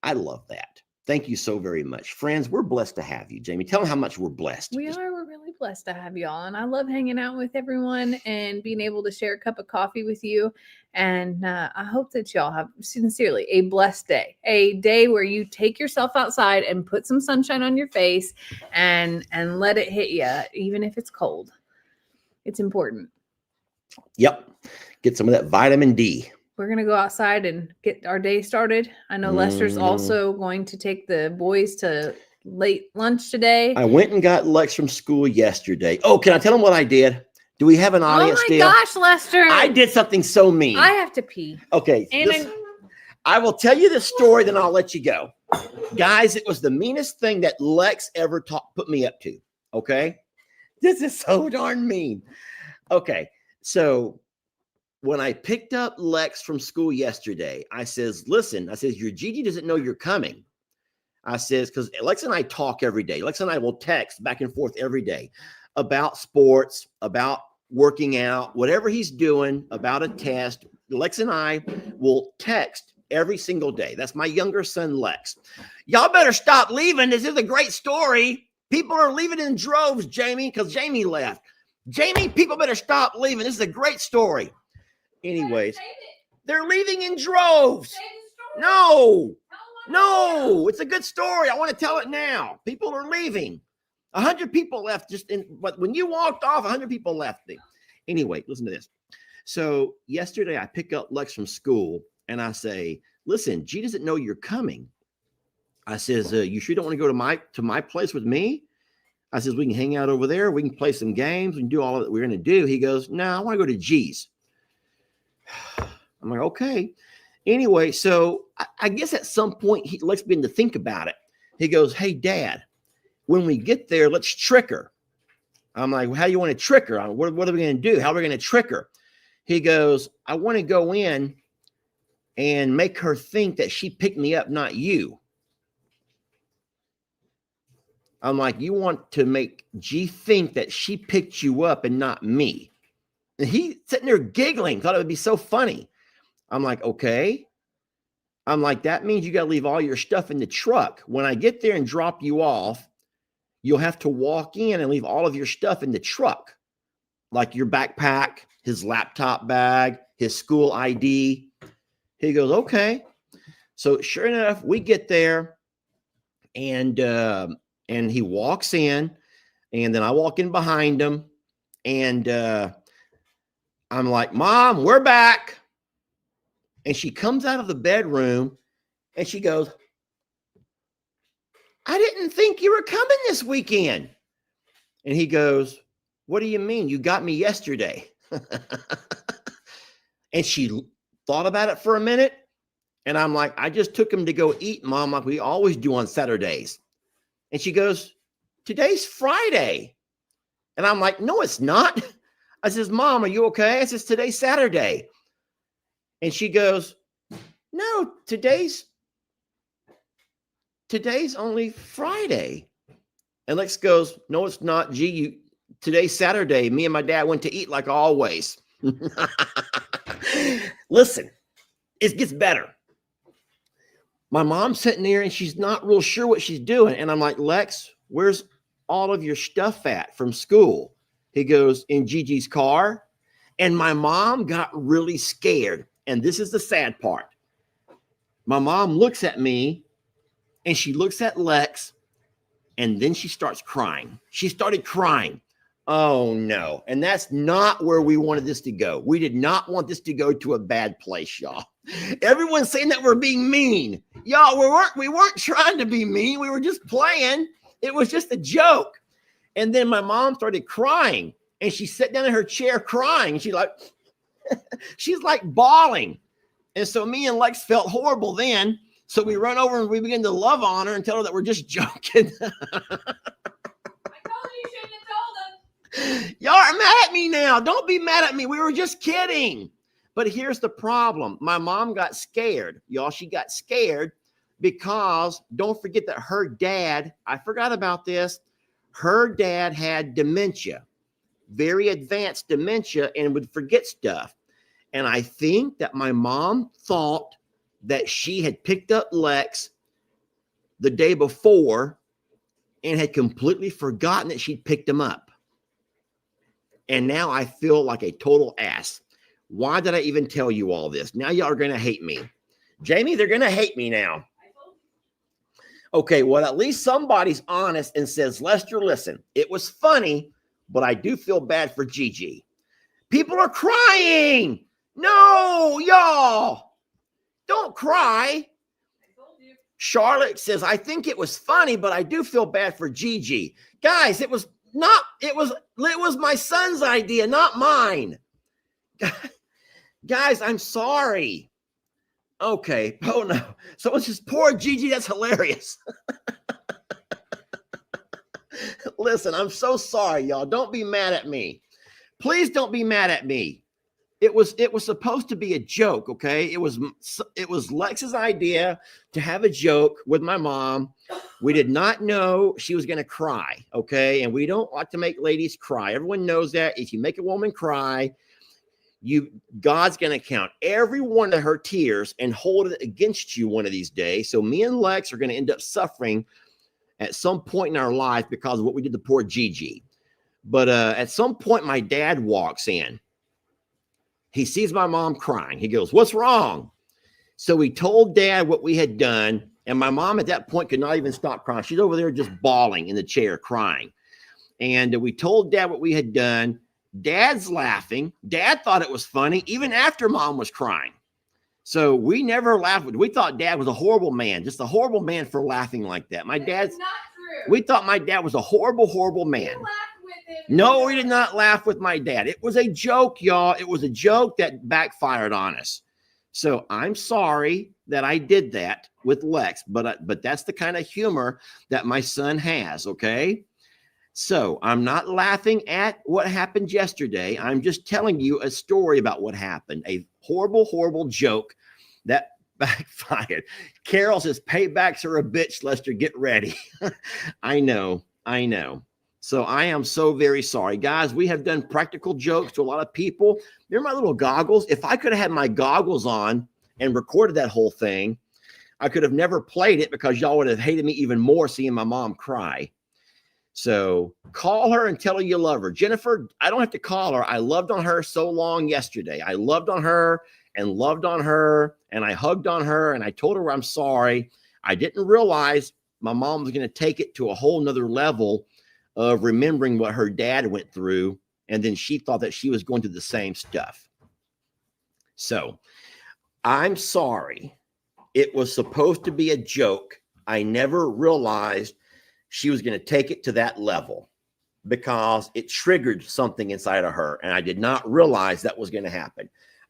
I love that. Thank you so very much. Friends, we're blessed to have you. Jamie, tell them how much we're blessed. We're really blessed to have y'all. And I love hanging out with everyone and being able to share a cup of coffee with you. And I hope that y'all have sincerely a blessed day, a day where you take yourself outside and put some sunshine on your face and let it hit you, even if it's cold. It's important. Yep. Get some of that vitamin D. We're going to go outside and get our day started. I know Lester's also going to take the boys to late lunch today. I went and got Lex from school yesterday. Oh, can I tell them what I did? Do we have an audience still? Oh my gosh, Lester. I did something so mean. I have to pee. Okay. And I will tell you this story, then I'll let you go. Guys, it was the meanest thing that Lex ever put me up to. Okay. This is so darn mean. Okay. So when I picked up Lex from school yesterday, I says, listen, your Gigi doesn't know you're coming. I says, because Lex and I talk every day. Lex and I will text back and forth every day about sports, about working out, whatever he's doing, about a test. Lex and I will text every single day. That's my younger son, Lex. Y'all better stop leaving. This is a great story. People are leaving in droves, Jamie, because Jamie left. Jamie, people better stop leaving. This is a great story. Anyways, they're leaving in droves. No, it's a good story. I want to tell it now. People are leaving. 100 people left but when you walked off, 100 people left. Anyway, listen to this. So yesterday I pick up Lex from school and I say, listen, G doesn't know you're coming. I says, you sure don't want to go to my place with me? I says, we can hang out over there. We can play some games. We can do all that we're going to do. He goes, no, I want to go to G's. I'm like, okay. Anyway, so I guess at some point he Lex began to think about it. He goes, hey, Dad, when we get there, let's trick her. I'm like, well, how do you want to trick her? What are we going to do? How are we going to trick her? He goes, I want to go in and make her think that she picked me up, not you. I'm like, you want to make G think that she picked you up and not me. And he sitting there giggling, thought it would be so funny. I'm like, okay. I'm like, that means you got to leave all your stuff in the truck. When I get there and drop you off, you'll have to walk in and leave all of your stuff in the truck, like your backpack, his laptop bag, his school ID. He goes, okay. So sure enough, we get there and he walks in, and then I walk in behind him, and I'm like, Mom, we're back. And she comes out of the bedroom and she goes, I didn't think you were coming this weekend. And he goes, what do you mean? You got me yesterday. And she thought about it for a minute. And I'm like, I just took him to go eat, Mom, like we always do on Saturdays. And she goes, today's Friday. And I'm like, no, it's not. I says, Mom, are you okay? I says, today's Saturday. And she goes, no, today's only Friday. And Lex goes, no, it's not. Gee, today's Saturday. Me and my dad went to eat like always. Listen, it gets better. My mom's sitting there and she's not real sure what she's doing. And I'm like, Lex, where's all of your stuff at from school? He goes, in Gigi's car. And my mom got really scared. And this is the sad part. My mom looks at me and she looks at Lex, and then she starts crying. She started crying. Oh no. And that's not where we wanted this to go. We did not want this to go to a bad place, y'all. Everyone's saying that we're being mean. Y'all, we weren't trying to be mean. We were just playing. It was just a joke. And then my mom started crying, and she sat down in her chair crying. And she's like bawling. And so me and Lex felt horrible then. So we run over and we begin to love on her and tell her that we're just joking. I told you shouldn't have told him. Y'all are mad at me now. Don't be mad at me. We were just kidding. But here's the problem. My mom got scared. Y'all, she got scared because don't forget that her dad, I forgot about this, her dad had dementia, very advanced dementia, and would forget stuff. And I think that my mom thought that she had picked up Lex the day before and had completely forgotten that she'd picked him up. And now I feel like a total ass. Why did I even tell you all this? Now y'all are going to hate me. Jamie, they're going to hate me now. Okay, well, at least somebody's honest and says, Lester, listen, it was funny, but I do feel bad for Gigi. People are crying. No, y'all, don't cry. Charlotte says, I think it was funny, but I do feel bad for Gigi. Guys, it was my son's idea, not mine. Guys, I'm sorry. Okay. Oh no. Someone says, poor Gigi, that's hilarious. Listen, I'm so sorry, y'all. Don't be mad at me. Please don't be mad at me. It was supposed to be a joke, okay? It was Lex's idea to have a joke with my mom. We did not know she was going to cry, okay? And we don't like to make ladies cry. Everyone knows that. If you make a woman cry, God's going to count every one of her tears and hold it against you one of these days. So me and Lex are going to end up suffering at some point in our life because of what we did to poor Gigi. But at some point, my dad walks in. He sees my mom crying. He goes, what's wrong? So we told Dad what we had done. And my mom at that point could not even stop crying. She's over there just bawling in the chair, crying. And we told Dad what we had done. Dad's laughing. Dad thought it was funny even after Mom was crying. So we never laughed. We thought Dad was a horrible man, just a horrible man for laughing like that. My dad's not true. We thought my dad was a horrible, horrible man. You laughed with him. No, we did not laugh with my dad. It was a joke, y'all. It was a joke that backfired on us. So I'm sorry that I did that with Lex, but that's the kind of humor that my son has, okay? So I'm not laughing at what happened yesterday. I'm just telling you a story about what happened. A horrible, horrible joke that backfired. Carol says, paybacks are a bitch, Lester. Get ready. I know. So I am so very sorry. Guys, we have done practical jokes to a lot of people. Remember my little goggles? If I could have had my goggles on and recorded that whole thing, I could have never played it because y'all would have hated me even more seeing my mom cry. So call her and tell her you love her. Jennifer, I don't have to call her. I loved on her so long yesterday. I loved on her and loved on her, and I hugged on her, and I told her I'm sorry. I didn't realize my mom was going to take it to a whole nother level of remembering what her dad went through, and then she thought that she was going through the same stuff. So I'm sorry. It was supposed to be a joke. I never realized she was going to take it to that level because it triggered something inside of her, and I did not realize that was going to happen.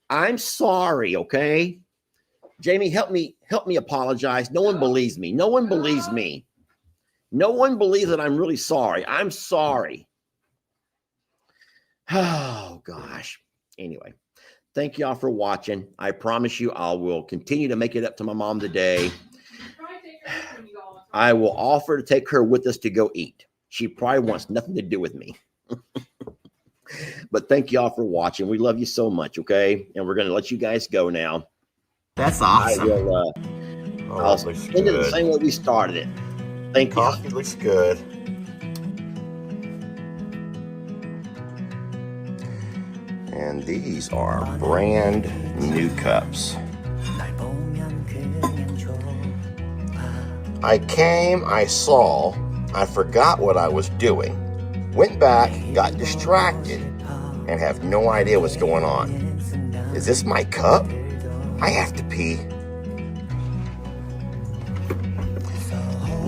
I'm sorry, okay? Jamie, help me apologize. No one believes me. No one believes me. No one believes that I'm really sorry. I'm sorry. Oh, gosh. Anyway, thank y'all for watching. I promise you I will continue to make it up to my mom today. I will offer to take her with us to go eat. She probably wants nothing to do with me. But thank y'all for watching. We love you so much, okay? And we're going to let you guys go now. That's awesome. I'll end it the same way we started it. Thank you. Coffee looks good. And these are brand new cups. I came, I saw, I forgot what I was doing. Went back, got distracted, and have no idea what's going on. Is this my cup? I have to pee.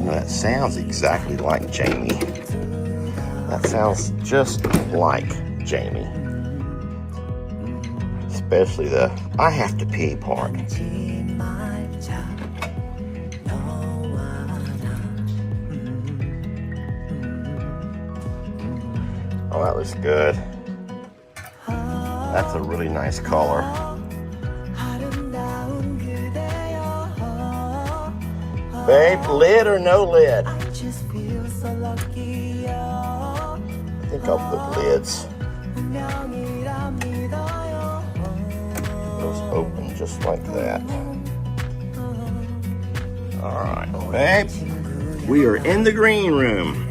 That sounds exactly like Jamie. That sounds just like Jamie. Especially the I have to pee part. Oh, that looks good. That's a really nice color. Babe, lid or no lid? I think I'll put lids. Those open just like that. All right, babe. We are in the green room.